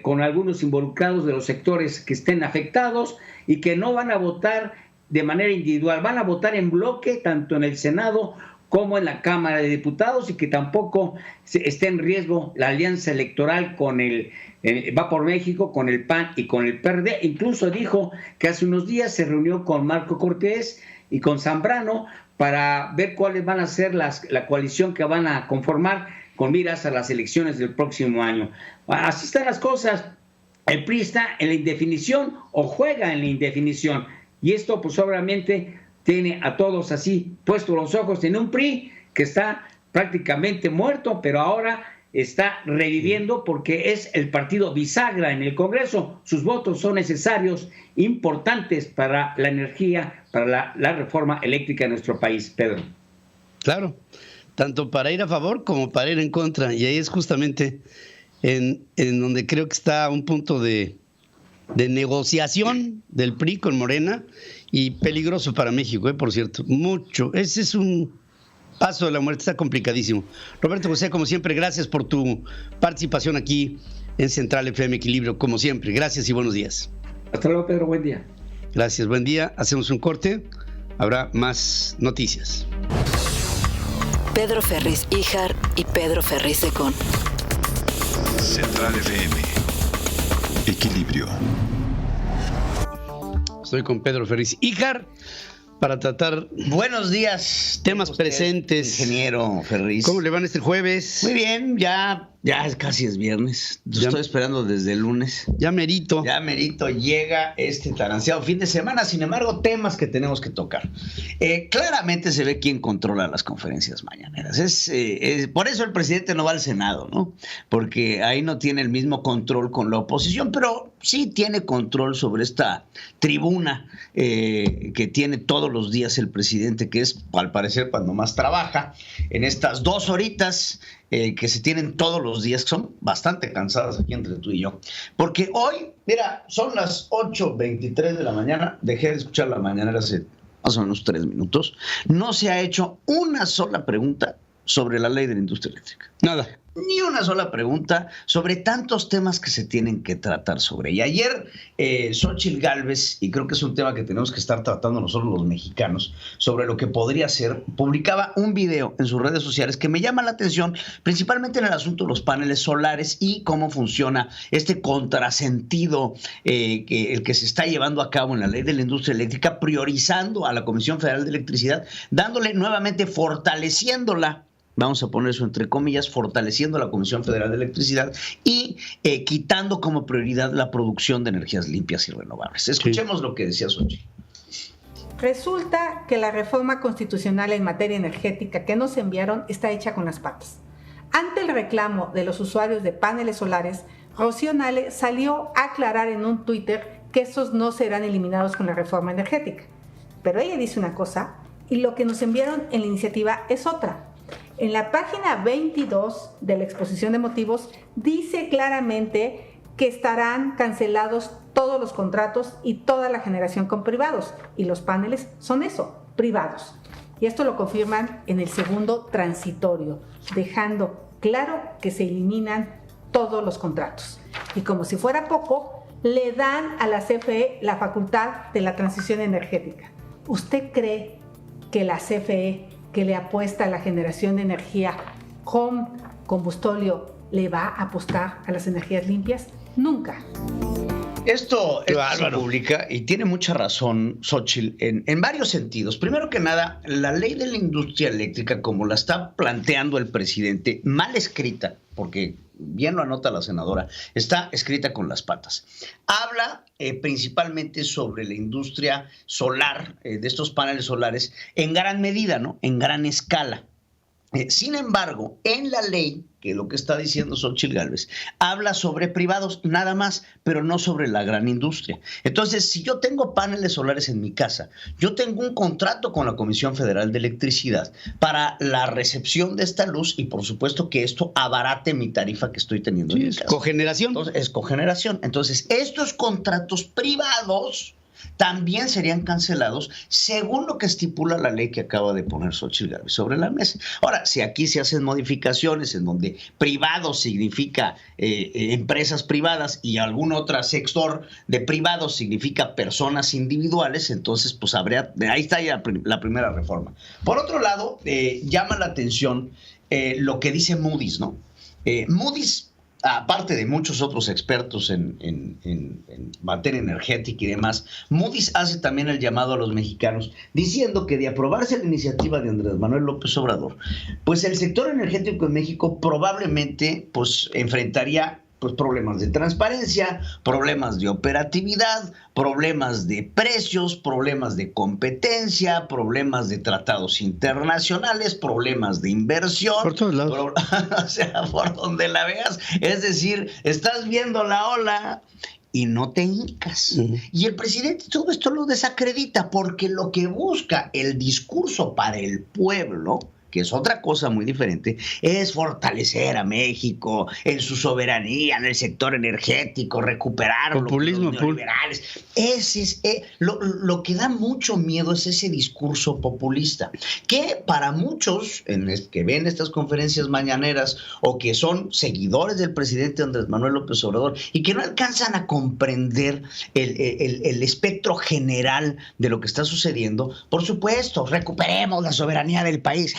con algunos involucrados de los sectores que estén afectados y que no van a votar de manera individual, van a votar en bloque tanto en el Senado como en la Cámara de Diputados, y que tampoco esté en riesgo la alianza electoral con Va por México, con el PAN y con el PRD. Incluso dijo que hace unos días se reunió con Marco Cortés y con Zambrano para ver cuáles van a ser la coalición que van a conformar con miras a las elecciones del próximo año. Así están las cosas. El PRI está en la indefinición o juega en la indefinición. Y esto pues obviamente tiene a todos así puestos los ojos en un PRI que está prácticamente muerto, pero ahora está reviviendo porque es el partido bisagra en el Congreso. Sus votos son necesarios, importantes para la energía, para la reforma eléctrica de nuestro país. Pedro. Claro, tanto para ir a favor como para ir en contra. Y ahí es justamente en donde creo que está un punto de negociación del PRI con Morena y peligroso para México, por cierto. Mucho. Ese es un paso de la muerte, está complicadísimo. Roberto José, como siempre, gracias por tu participación aquí en Central FM Equilibrio, como siempre. Gracias y buenos días. Hasta luego, Pedro. Buen día. Gracias, buen día. Hacemos un corte. Habrá más noticias. Pedro Ferriz Híjar y Pedro Ferriz Secón. Central FM. Equilibrio. Estoy con Pedro Ferriz Híjar para tratar buenos días, temas presentes. Ingeniero Ferriz. ¿Cómo le van este jueves? Muy bien, ya casi es viernes. Estoy esperando desde el lunes. Ya merito llega este tan ansiado fin de semana. Sin embargo, temas que tenemos que tocar. Claramente se ve quién controla las conferencias mañaneras. Por eso el presidente no va al Senado, ¿no? Porque ahí no tiene el mismo control con la oposición, pero sí tiene control sobre esta tribuna que tiene todos los días el presidente, que es, al parecer, cuando más trabaja, en estas 2 horitas que se tienen todos los días, que son bastante cansadas aquí entre tú y yo. Porque hoy, mira, son las 8:23 de la mañana, dejé de escuchar la mañanera hace más o menos 3 minutos, no se ha hecho una sola pregunta sobre la ley de la industria eléctrica. Nada. Ni una sola pregunta sobre tantos temas que se tienen que tratar sobre ella. Ayer, Xóchitl Gálvez, y creo que es un tema que tenemos que estar tratando nosotros los mexicanos, sobre lo que podría ser, publicaba un video en sus redes sociales que me llama la atención, principalmente en el asunto de los paneles solares y cómo funciona este contrasentido el que se está llevando a cabo en la ley de la industria eléctrica, priorizando a la Comisión Federal de Electricidad, dándole nuevamente, fortaleciéndola, vamos a poner eso entre comillas, fortaleciendo la Comisión Federal de Electricidad y quitando como prioridad la producción de energías limpias y renovables. Escuchemos lo que decía Xóchitl. Resulta que la reforma constitucional en materia energética que nos enviaron está hecha con las patas. Ante el reclamo de los usuarios de paneles solares, Rocío Nale salió a aclarar en un Twitter que estos no serán eliminados con la reforma energética. Pero ella dice una cosa y lo que nos enviaron en la iniciativa es otra. En la página 22 de la exposición de motivos dice claramente que estarán cancelados todos los contratos y toda la generación con privados. Y los paneles son eso, privados. Y esto lo confirman en el segundo transitorio, dejando claro que se eliminan todos los contratos. Y como si fuera poco, le dan a la CFE la facultad de la transición energética. ¿Usted cree que la CFE, que le apuesta a la generación de energía con combustóleo, le va a apostar a las energías limpias? Nunca. Esto se publica y tiene mucha razón Xóchitl en varios sentidos. Primero que nada, la ley de la industria eléctrica, como la está planteando el presidente, mal escrita, porque bien lo anota la senadora, está escrita con las patas. Habla principalmente sobre la industria solar, de estos paneles solares, en gran medida, ¿no? En gran escala. Sin embargo, en la ley, que lo que está diciendo Xóchitl Gálvez, habla sobre privados nada más, pero no sobre la gran industria. Entonces, si yo tengo paneles solares en mi casa, yo tengo un contrato con la Comisión Federal de Electricidad para la recepción de esta luz y por supuesto que esto abarate mi tarifa que estoy teniendo en mi casa. Cogeneración. Entonces, es cogeneración. Entonces, estos contratos privados también serían cancelados según lo que estipula la ley que acaba de poner Xóchitl Gálvez sobre la mesa. Ahora, si aquí se hacen modificaciones en donde privado significa empresas privadas y algún otro sector de privados significa personas individuales, entonces pues ahí está ya la primera reforma. Por otro lado, llama la atención lo que dice Moody's, ¿no? Moody's, aparte de muchos otros expertos en materia energética y demás, Moody's hace también el llamado a los mexicanos diciendo que de aprobarse la iniciativa de Andrés Manuel López Obrador, pues el sector energético en México probablemente pues enfrentaría pues problemas de transparencia, problemas de operatividad, problemas de precios, problemas de competencia, problemas de tratados internacionales, problemas de inversión. Por todos lados. O sea, por donde la veas. Es decir, estás viendo la ola y no te hincas. Y el presidente todo esto lo desacredita porque lo que busca el discurso para el pueblo que es otra cosa muy diferente, es fortalecer a México en su soberanía, en el sector energético, recuperarlo. Populismo, los neoliberales. Lo que da mucho miedo es ese discurso populista, que para muchos que ven estas conferencias mañaneras o que son seguidores del presidente Andrés Manuel López Obrador y que no alcanzan a comprender el espectro general de lo que está sucediendo, por supuesto, recuperemos la soberanía del país.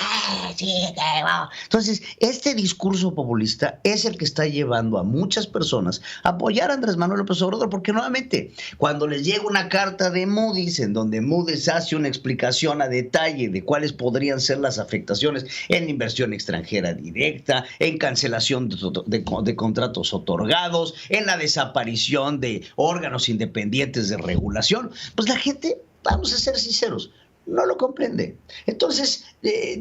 Entonces, este discurso populista es el que está llevando a muchas personas a apoyar a Andrés Manuel López Obrador, porque nuevamente, cuando les llega una carta de Moody's, en donde Moody's hace una explicación a detalle de cuáles podrían ser las afectaciones en inversión extranjera directa, en cancelación de contratos otorgados, en la desaparición de órganos independientes de regulación, pues la gente, vamos a ser sinceros, no lo comprende. Entonces,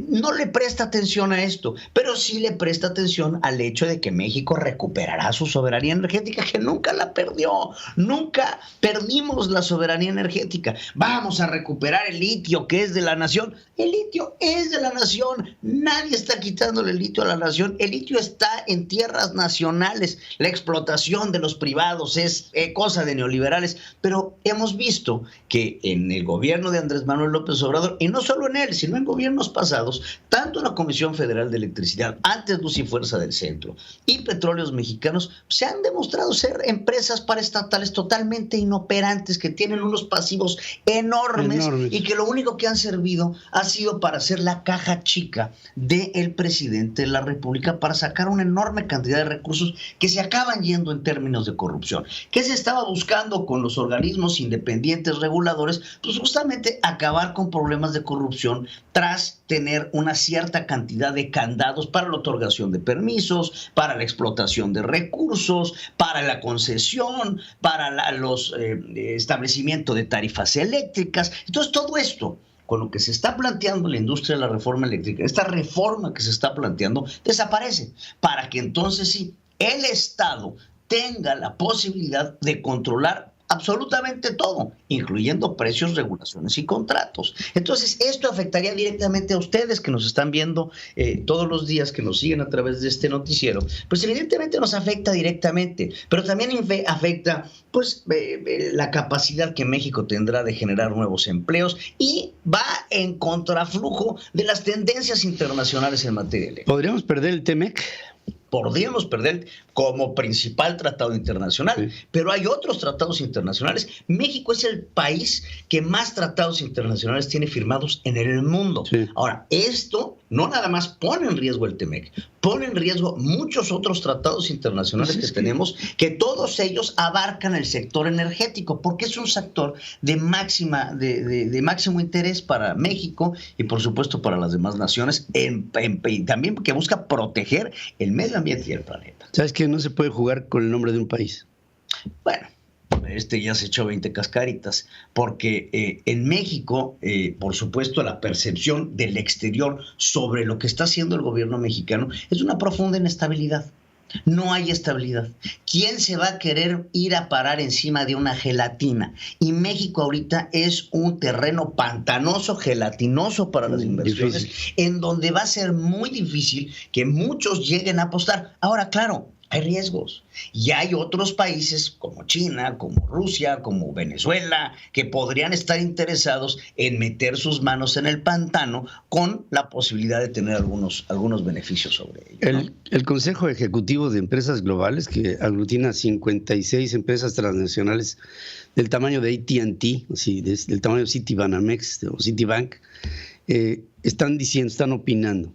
no le presta atención a esto, pero sí le presta atención al hecho de que México recuperará su soberanía energética, que nunca la perdió. Nunca perdimos la soberanía energética. Vamos a recuperar el litio, que es de la nación. El litio es de la nación. Nadie está quitándole el litio a la nación. El litio está en tierras nacionales. La explotación de los privados es cosa de neoliberales. Pero hemos visto que en el gobierno de Andrés Manuel López Obrador, y no solo en él, sino en gobiernos pasados, tanto la Comisión Federal de Electricidad, antes Luz y Fuerza del Centro, y Petróleos Mexicanos, se han demostrado ser empresas paraestatales totalmente inoperantes, que tienen unos pasivos enormes. Y que lo único que han servido ha sido para hacer la caja chica del presidente de la República, para sacar una enorme cantidad de recursos que se acaban yendo en términos de corrupción. ¿Qué se estaba buscando con los organismos independientes reguladores? Pues justamente acabar con problemas de corrupción tras tener una cierta cantidad de candados para la otorgación de permisos, para la explotación de recursos, para la concesión, para los establecimiento de tarifas eléctricas. Entonces, todo esto, con lo que se está planteando la industria de la reforma eléctrica, esta reforma que se está planteando, desaparece, para que entonces sí, el Estado tenga la posibilidad de controlar absolutamente todo, incluyendo precios, regulaciones y contratos. Entonces, esto afectaría directamente a ustedes que nos están viendo todos los días, que nos siguen a través de este noticiero. Pues evidentemente nos afecta directamente, pero también afecta pues la capacidad que México tendrá de generar nuevos empleos, y va en contraflujo de las tendencias internacionales en materia eléctrica. ¿Podríamos perder el TEMEC? Podríamos perder como principal tratado internacional, pero hay otros tratados internacionales. México es el país que más tratados internacionales tiene firmados en el mundo. Ahora, esto no nada más pone en riesgo el TEMEC, pone en riesgo muchos otros tratados internacionales que tenemos, que todos ellos abarcan el sector energético, porque es un sector de máximo interés para México y por supuesto para las demás naciones, y también que busca proteger el medio ambiente y el planeta. ¿Sabes que no se puede jugar con el nombre de un país? Bueno, ya se echó 20 cascaritas, porque en México, por supuesto, la percepción del exterior sobre lo que está haciendo el gobierno mexicano es una profunda inestabilidad. No hay estabilidad. ¿Quién se va a querer ir a parar encima de una gelatina? Y México ahorita es un terreno pantanoso, gelatinoso para las inversiones, en donde va a ser muy difícil que muchos lleguen a apostar. Ahora, claro, hay riesgos. Y hay otros países como China, como Rusia, como Venezuela, que podrían estar interesados en meter sus manos en el pantano con la posibilidad de tener algunos beneficios sobre ello, ¿no? El Consejo Ejecutivo de Empresas Globales, que aglutina 56 empresas transnacionales del tamaño de AT&T, del tamaño de Citibanamex o Citibank, están opinando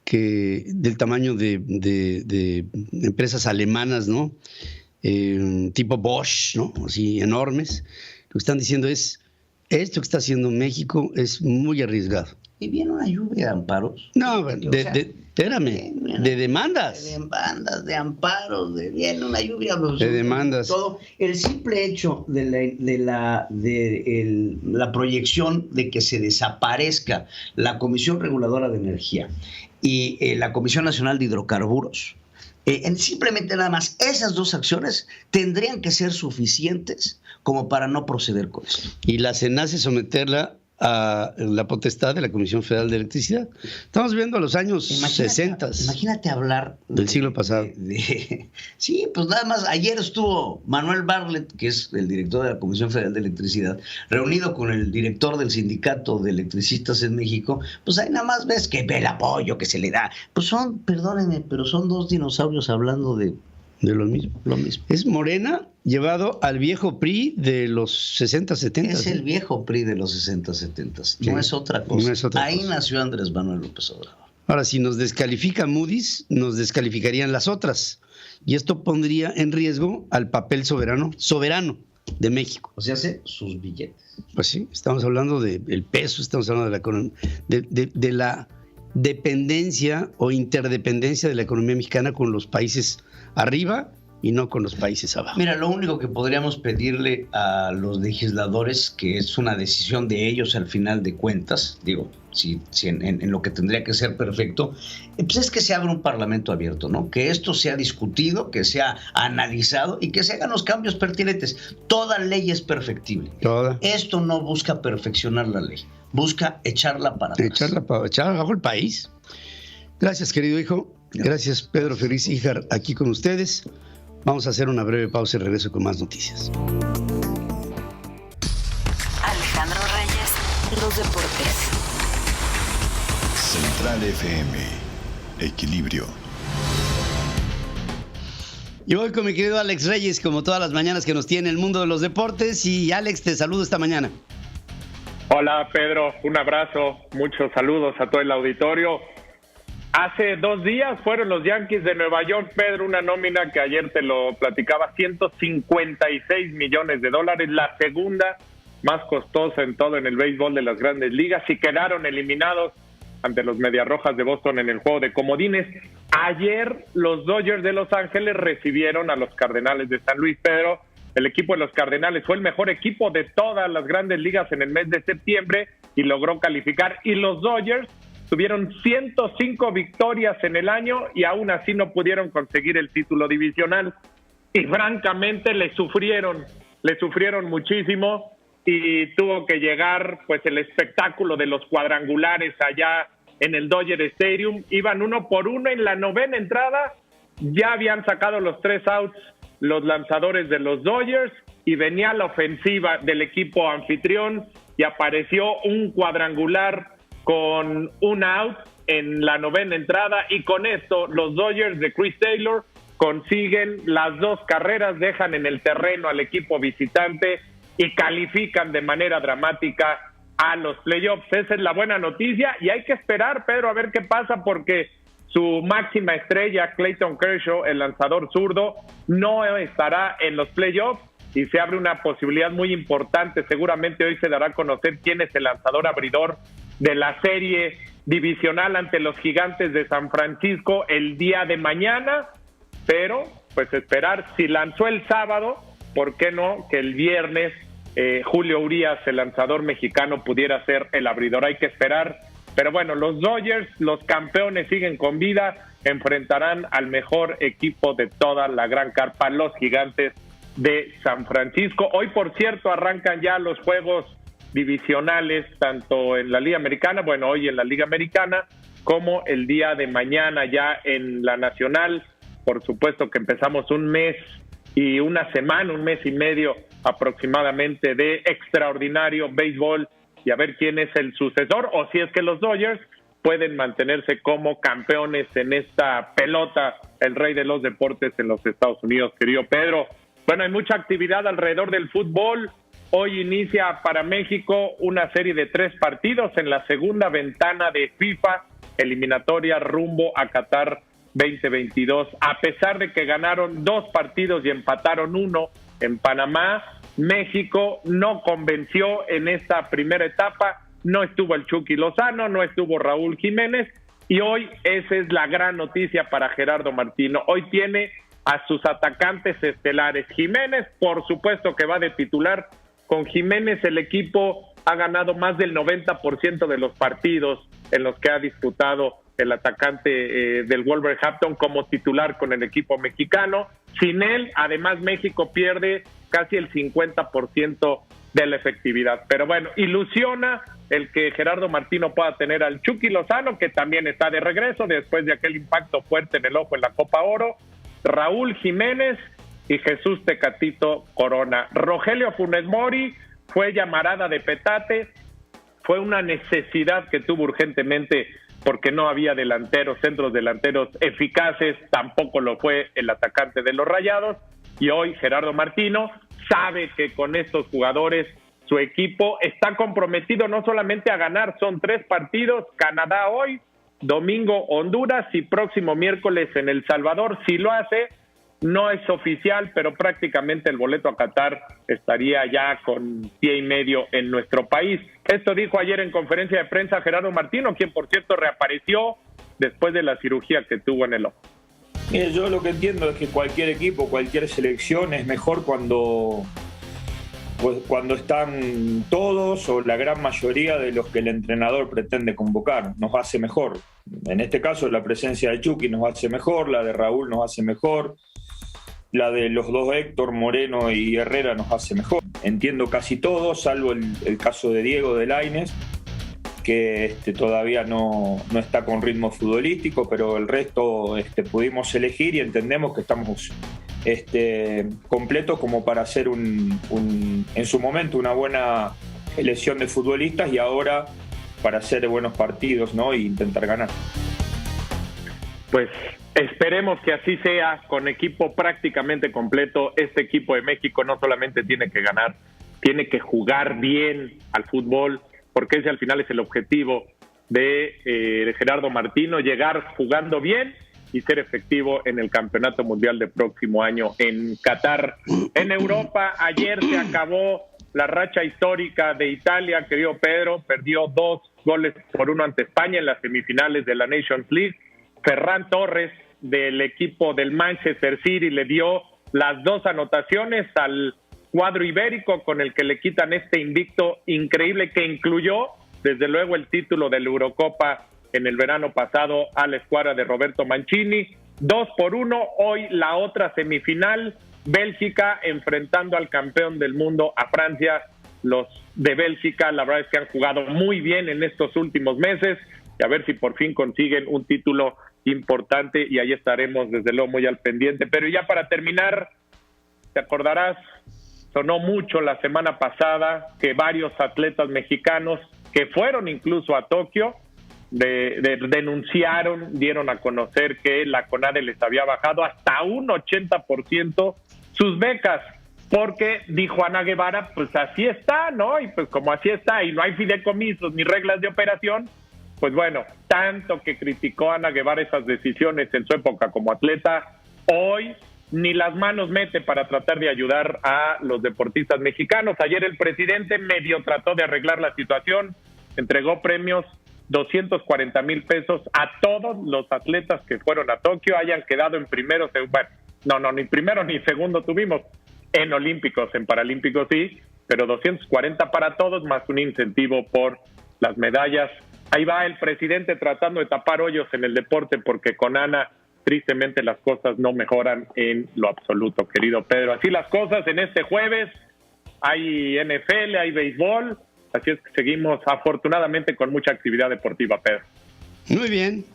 que del tamaño de empresas alemanas, ¿no? Tipo Bosch, ¿no? Así enormes. Lo que están diciendo es, esto que está haciendo México es muy arriesgado. Y viene una lluvia de amparos. No, espérame, de demandas. De amparos, viene una lluvia de demandas. Todo el simple hecho de la proyección de que se desaparezca la Comisión Reguladora de Energía y la Comisión Nacional de Hidrocarburos, simplemente nada más esas dos acciones tendrían que ser suficientes como para no proceder con esto. Y la CENACE someterla a la potestad de la Comisión Federal de Electricidad. Estamos viendo los años 60. Imagínate hablar del siglo pasado. Sí, pues nada más, ayer estuvo Manuel Bartlett, que es el director de la Comisión Federal de Electricidad, reunido con el director del Sindicato de Electricistas en México. Pues ahí nada más ves que ve el apoyo que se le da. Pues son, perdónenme, pero son dos dinosaurios hablando de lo mismo. Es Morena llevado al viejo PRI de los 60, 70. Es el viejo PRI de los 60, 70. No es otra cosa. No es otra Ahí cosa. nació Andrés Manuel López Obrador. Ahora, si nos descalifica Moody's, nos descalificarían las otras. Y esto pondría en riesgo al papel soberano de México. O sea, hace sus billetes. Pues sí, estamos hablando del peso, estamos hablando de la economía, de la dependencia o interdependencia de la economía mexicana con los países arriba y no con los países abajo. Mira, lo único que podríamos pedirle a los legisladores, que es una decisión de ellos al final de cuentas, digo, si en lo que tendría que ser perfecto, pues es que se abra un parlamento abierto, ¿no? Que esto sea discutido, que sea analizado y que se hagan los cambios pertinentes. Toda ley es perfectible. Toda. Esto no busca perfeccionar la ley, busca echarla para atrás. Echar abajo el país. Gracias, querido hijo. Gracias, Pedro Ferriz Híjar, aquí con ustedes. Vamos a hacer una breve pausa y regreso con más noticias. Alejandro Reyes, los deportes. Central FM, equilibrio. Y voy con mi querido Alex Reyes, como todas las mañanas que nos tiene el mundo de los deportes. Y Alex, te saludo esta mañana. Hola, Pedro, un abrazo, muchos saludos a todo el auditorio. Hace 2 días fueron los Yankees de Nueva York, Pedro, una nómina que ayer te lo platicaba, $156 millones, la segunda más costosa en todo en el béisbol de las Grandes Ligas, y quedaron eliminados ante los Mediarrojas de Boston en el juego de comodines. Ayer los Dodgers de Los Ángeles recibieron a los Cardenales de San Luis, Pedro. El equipo de los Cardenales fue el mejor equipo de todas las Grandes Ligas en el mes de septiembre y logró calificar, y los Dodgers tuvieron 105 victorias en el año y aún así no pudieron conseguir el título divisional. Y francamente le sufrieron muchísimo, y tuvo que llegar pues el espectáculo de los cuadrangulares allá en el Dodger Stadium. Iban 1-1 en la 9ª entrada, ya habían sacado los 3 outs los lanzadores de los Dodgers y venía la ofensiva del equipo anfitrión y apareció un cuadrangular con un out en la 9ª entrada, y con esto los Dodgers de Chris Taylor consiguen las 2 carreras, dejan en el terreno al equipo visitante y califican de manera dramática a los playoffs. Esa es la buena noticia, y hay que esperar, Pedro, a ver qué pasa, porque su máxima estrella, Clayton Kershaw, el lanzador zurdo, no estará en los playoffs y se abre una posibilidad muy importante. Seguramente hoy se dará a conocer quién es el lanzador abridor de la serie divisional ante los Gigantes de San Francisco el día de mañana, pero pues esperar. Si lanzó el sábado, ¿por qué no que el viernes Julio Urías, el lanzador mexicano, pudiera ser el abridor? Hay que esperar. Pero bueno, los Dodgers, los campeones, siguen con vida, enfrentarán al mejor equipo de toda la gran carpa, los Gigantes de San Francisco. Hoy, por cierto, arrancan ya los juegos divisionales, tanto en la Liga Americana, bueno, hoy en la Liga Americana, como el día de mañana ya en la Nacional. Por supuesto que empezamos un mes y una semana, un mes y medio aproximadamente de extraordinario béisbol, y a ver quién es el sucesor, o si es que los Dodgers pueden mantenerse como campeones en esta pelota, el rey de los deportes en los Estados Unidos, querido Pedro. Bueno, hay mucha actividad alrededor del fútbol. Hoy inicia para México una serie de 3 partidos en la segunda ventana de FIFA, eliminatoria rumbo a Qatar 2022. A pesar de que ganaron 2 partidos y empataron 1 en Panamá, México no convenció en esta primera etapa. No estuvo el Chucky Lozano, no estuvo Raúl Jiménez, y hoy esa es la gran noticia para Gerardo Martino. Hoy tiene a sus atacantes estelares. Jiménez, por supuesto que va de titular. Con Jiménez el equipo ha ganado más del 90% de los partidos en los que ha disputado el atacante del Wolverhampton como titular con el equipo mexicano. Sin él, además, México pierde casi el 50% de la efectividad. Pero bueno, ilusiona el que Gerardo Martino pueda tener al Chucky Lozano, que también está de regreso después de aquel impacto fuerte en el ojo en la Copa Oro, Raúl Jiménez y Jesús Tecatito Corona. Rogelio Funes Mori fue llamarada de petate, fue una necesidad que tuvo urgentemente porque no había centros delanteros eficaces, tampoco lo fue el atacante de los Rayados, y hoy Gerardo Martino sabe que con estos jugadores su equipo está comprometido no solamente a ganar, son 3 partidos, Canadá hoy, domingo Honduras y próximo miércoles en El Salvador. Si lo hace, no es oficial, pero prácticamente el boleto a Qatar estaría ya con pie y medio en nuestro país. Esto dijo ayer en conferencia de prensa Gerardo Martino, quien por cierto reapareció después de la cirugía que tuvo en el ojo. Mire, yo lo que entiendo es que cualquier equipo, cualquier selección es mejor cuando están todos o la gran mayoría de los que el entrenador pretende convocar. Nos hace mejor. En este caso, la presencia de Chucky nos hace mejor, la de Raúl nos hace mejor, la de los dos Héctor, Moreno y Herrera nos hace mejor. Entiendo casi todo, salvo el caso de Diego de Lainez, que todavía no está con ritmo futbolístico, pero el resto pudimos elegir y entendemos que estamos completos como para hacer en su momento una buena elección de futbolistas y ahora para hacer buenos partidos, ¿no? E intentar ganar. Pues esperemos que así sea, con equipo prácticamente completo. Este equipo de México no solamente tiene que ganar, tiene que jugar bien al fútbol, porque ese al final es el objetivo de Gerardo Martino, llegar jugando bien y ser efectivo en el Campeonato Mundial del próximo año en Qatar. En Europa, ayer se acabó la racha histórica de Italia, querido Pedro, perdió 2-1 ante España en las semifinales de la Nations League. Ferran Torres, del equipo del Manchester City, le dio las 2 anotaciones al cuadro ibérico, con el que le quitan este invicto increíble que incluyó, desde luego, el título de la Eurocopa en el verano pasado a la escuadra de Roberto Mancini. 2-1, hoy la otra semifinal, Bélgica enfrentando al campeón del mundo, a Francia. Los de Bélgica, la verdad es que han jugado muy bien en estos últimos meses, y a ver si por fin consiguen un título importante, y ahí estaremos desde luego muy al pendiente. Pero ya para terminar, te acordarás, sonó mucho la semana pasada que varios atletas mexicanos que fueron incluso a Tokio denunciaron, dieron a conocer que la CONADE les había bajado hasta un 80% sus becas, porque dijo Ana Guevara, pues así está, ¿no? Y pues como así está y no hay fideicomisos ni reglas de operación, pues bueno, tanto que criticó Ana Guevara esas decisiones en su época como atleta, hoy ni las manos mete para tratar de ayudar a los deportistas mexicanos. Ayer el presidente medio trató de arreglar la situación, entregó premios 240,000 pesos a todos los atletas que fueron a Tokio, hayan quedado en primero, bueno, ni primero ni segundo tuvimos, en olímpicos, en paralímpicos sí, pero 240 para todos, más un incentivo por las medallas. Ahí va el presidente tratando de tapar hoyos en el deporte, porque con Ana, tristemente, las cosas no mejoran en lo absoluto, querido Pedro. Así las cosas en este jueves, hay NFL, hay béisbol, así es que seguimos afortunadamente con mucha actividad deportiva, Pedro. Muy bien,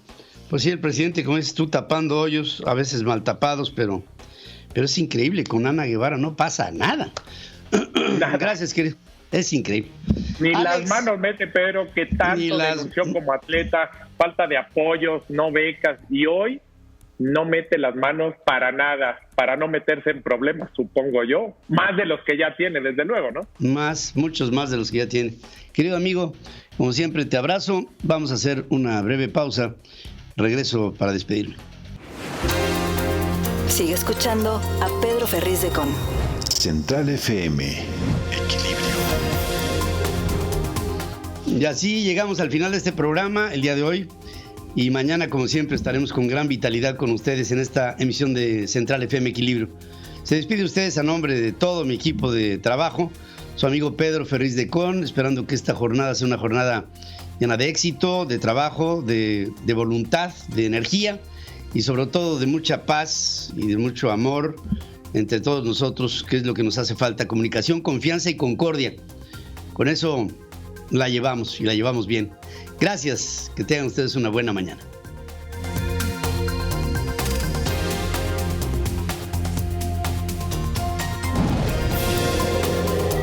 pues sí, el presidente, como dices tú, tapando hoyos, a veces mal tapados, pero es increíble, con Ana Guevara no pasa nada. Gracias, querido. Es increíble. Ni Alex, las manos mete, Pedro, que tanto denunció como atleta, falta de apoyos, no becas, y hoy no mete las manos para nada, para no meterse en problemas, supongo yo, más de los que ya tiene, desde luego, ¿no? Muchos más de los que ya tiene. Querido amigo, como siempre te abrazo, vamos a hacer una breve pausa, regreso para despedirme. Sigue escuchando a Pedro Ferriz de Con. Central FM, Equilibrio. Y así llegamos al final de este programa el día de hoy. Y mañana, como siempre, estaremos con gran vitalidad con ustedes en esta emisión de Central FM Equilibrio. Se despide ustedes a nombre de todo mi equipo de trabajo, su amigo Pedro Ferriz de Con, esperando que esta jornada sea una jornada llena de éxito, de trabajo, de voluntad, de energía y sobre todo de mucha paz y de mucho amor entre todos nosotros, que es lo que nos hace falta: comunicación, confianza y concordia. Con eso la llevamos y la llevamos bien. Gracias, que tengan ustedes una buena mañana.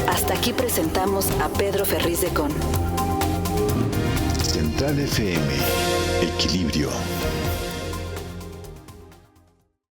Hasta aquí presentamos a Pedro Ferriz de Con. Central FM, Equilibrio.